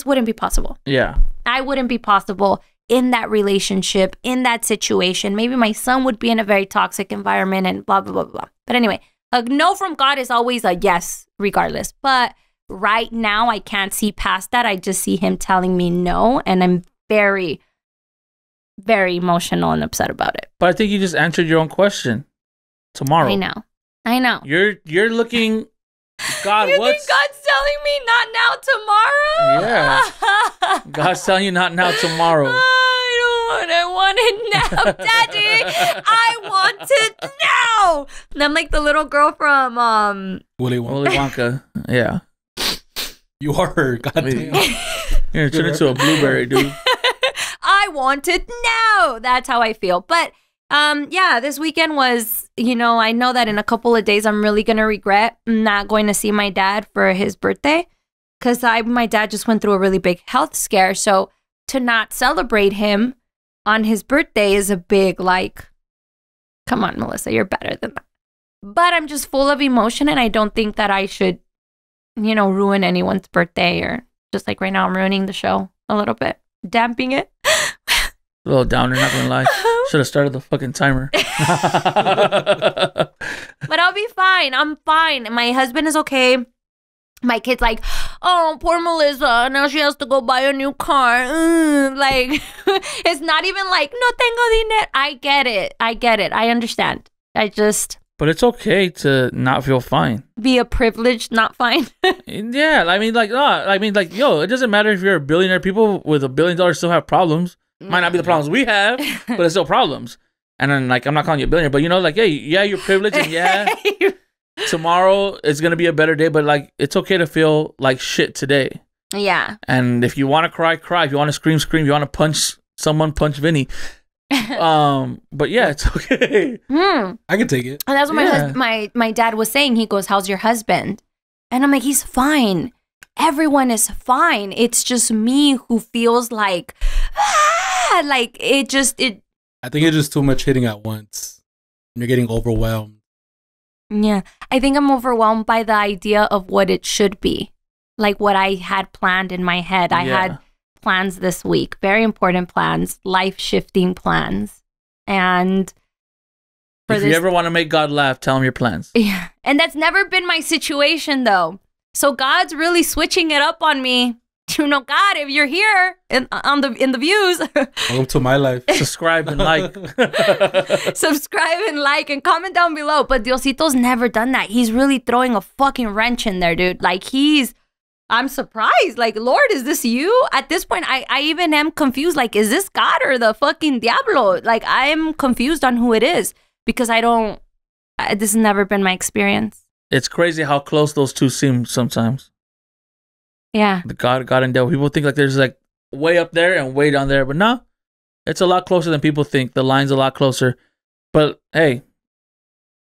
wouldn't be possible. Yeah. I wouldn't be possible in that relationship, in that situation. Maybe my son would be in a very toxic environment and blah, blah, blah, blah. But anyway, a no from God is always a yes, regardless. But right now, I can't see past that. I just see Him telling me no. And I'm very, very emotional and upset about it. But I think you just answered your own question. Tomorrow. I know. You're looking... God, you think God's telling me not now tomorrow? Yeah. God's telling you not now tomorrow. I want it now, Daddy. I want it now. And I'm like the little girl from Willy Wonka. Yeah. You are. Goddamn. You're turning into a blueberry, dude. I want it now. That's how I feel. But yeah, this weekend was, I know that in a couple of days I'm really going to regret not going to see my dad for his birthday, because my dad just went through a really big health scare. So to not celebrate him on his birthday is a big, like, come on, Melissa, you're better than that. But I'm just full of emotion, and I don't think that I should, ruin anyone's birthday, or just like right now I'm ruining the show a little bit, damping it. A little downer, not gonna lie. Should have started the fucking timer. But I'll be fine. I'm fine. My husband is okay. My kid's like, oh, poor Melissa. Now she has to go buy a new car. Like, it's not even like, no tengo dinero. I get it. I understand. But it's okay to not feel fine. Be a privileged, not fine. Yeah. Yo, it doesn't matter if you're a billionaire. People with $1 billion still have problems. Might not be the problems we have, but it's still problems. And then, like, I'm not calling you a billionaire, but hey, yeah, you're privileged, and yeah, tomorrow is gonna be a better day. But like, it's okay to feel like shit today. Yeah. And if you want to cry, cry. If you want to scream, scream. If you want to punch someone, punch Vinny. But yeah, it's okay. I can take it. And that's what my dad was saying. He goes, "How's your husband?" And I'm like, "He's fine. Everyone is fine. It's just me who feels like like it. I think it's just too much hitting at once. You're getting overwhelmed. Yeah, I think I'm overwhelmed by the idea of what it should be, like what I had planned in my head. I had plans this week, very important plans, life-shifting plans. And if you ever want to make God laugh, tell him your plans. Yeah. And that's never been my situation, though. So God's really switching it up on me. You know, God, if you're here in the views, welcome to my life. Subscribe and like. Subscribe and like and comment down below. But Diosito's never done that. He's really throwing a fucking wrench in there, dude. Like I'm surprised. Like, Lord, is this you? At this point, I even am confused. Like, is this God or the fucking Diablo? Like, I'm confused on who it is because this has never been my experience. It's crazy how close those two seem sometimes. Yeah. The God and devil. People think like there's like way up there and way down there, but no, it's a lot closer than people think. The line's a lot closer. But hey,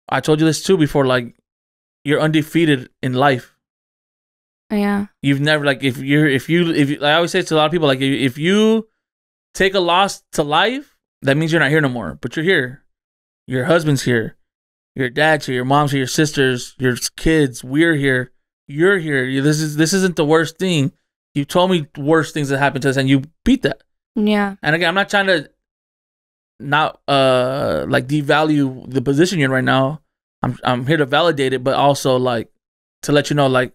I told you this too before. Like, you're undefeated in life. Yeah. You've never like if you I always say to a lot of people, like, if you take a loss to life, that means you're not here no more. But you're here. Your husband's here. Your dad's here. Your mom's here. Your sisters. Your kids. We're here. You're here. This isn't the worst thing. You told me worst things that happened to us, and you beat that. Yeah. And again, I'm not trying to not like devalue the position you're in right now. I'm here to validate it, but also like to let you know, like,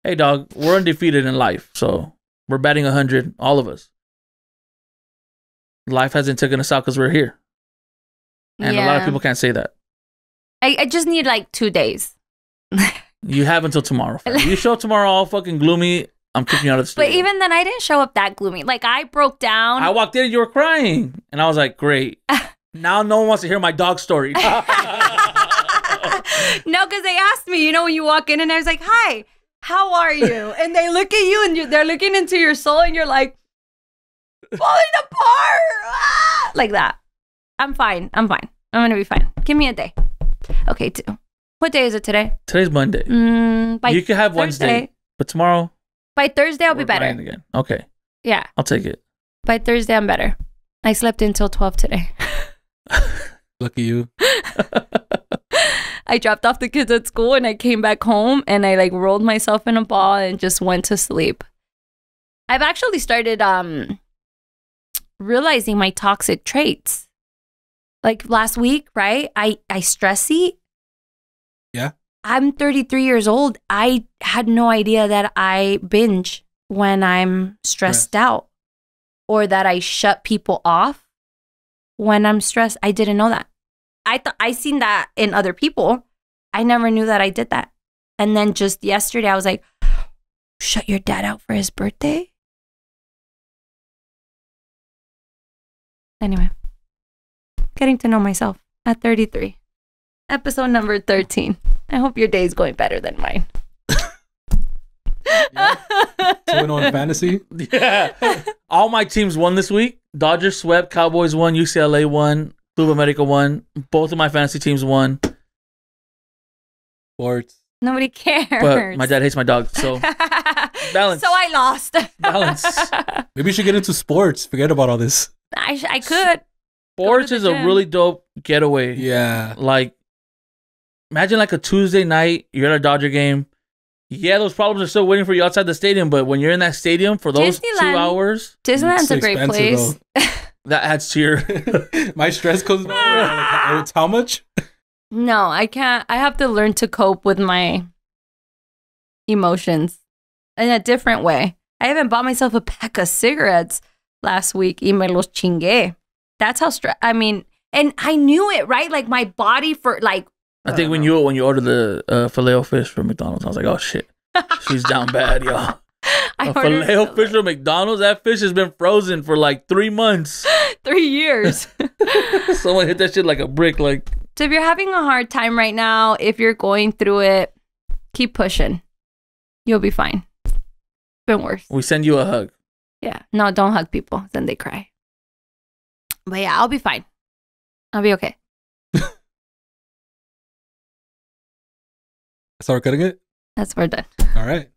hey, dog, we're undefeated in life, so we're batting 100, all of us. Life hasn't taken us out because we're here, and a lot of people can't say that. I just need like 2 days. You have until tomorrow. If you show up tomorrow all fucking gloomy, I'm kicking you out of the studio. But even then, I didn't show up that gloomy. Like, I broke down. I walked in and you were crying. And I was like, great. Now no one wants to hear my dog story. No, because they asked me, you know, when you walk in and I was like, hi, how are you? And they look at you and they're looking into your soul and you're like, falling apart. Like that. I'm fine. I'm going to be fine. Give me a day. Okay, 2. What day is it today? Today's Monday. You can have Wednesday, but tomorrow. By Thursday, I'll be better. Again. Okay. Yeah. I'll take it. By Thursday, I'm better. I slept until 12 today. Lucky you. I dropped off the kids at school and I came back home and I like rolled myself in a ball and just went to sleep. I've actually started realizing my toxic traits. Like last week, right? I stress eat. Yeah. I'm 33 years old. I had no idea that I binge when I'm stressed out or that I shut people off when I'm stressed. I didn't know that. I seen that in other people. I never knew that I did that. And then just yesterday, I was like, shut your dad out for his birthday? Anyway, getting to know myself at 33. Episode number 13. I hope your day is going better than mine. Yeah. 2-0 in fantasy. Yeah. All my teams won this week. Dodgers swept, Cowboys won, UCLA won, Club America won. Both of my fantasy teams won. Sports. Nobody cares. But my dad hates my dog, so balance. So I lost. Balance. Maybe you should get into sports. Forget about all this. I could. Sports is a really dope getaway. Yeah. Like, imagine like a Tuesday night, you're at a Dodger game. Yeah, those problems are still waiting for you outside the stadium, but when you're in that stadium for those Disneyland. 2 hours, Disneyland's a great place. that adds to your my stress comes over. Like, it's how much? No, I can't. I have to learn to cope with my emotions in a different way. I even bought myself a pack of cigarettes last week. Y me los chingué. That's how I mean, and I knew it, right? Like my body for like. I think when you ordered the Filet-O-Fish from McDonald's, I was like, oh shit, she's down bad, y'all. A Filet-O-Fish from McDonald's. That fish has been frozen for like 3 months. 3 years. Someone hit that shit like a brick. Like, so if you're having a hard time right now, if you're going through it, keep pushing. You'll be fine. Been worse. We send you a hug. Yeah. No, don't hug people. Then they cry. But yeah, I'll be fine. I'll be okay. So we're cutting it? We're done. All right.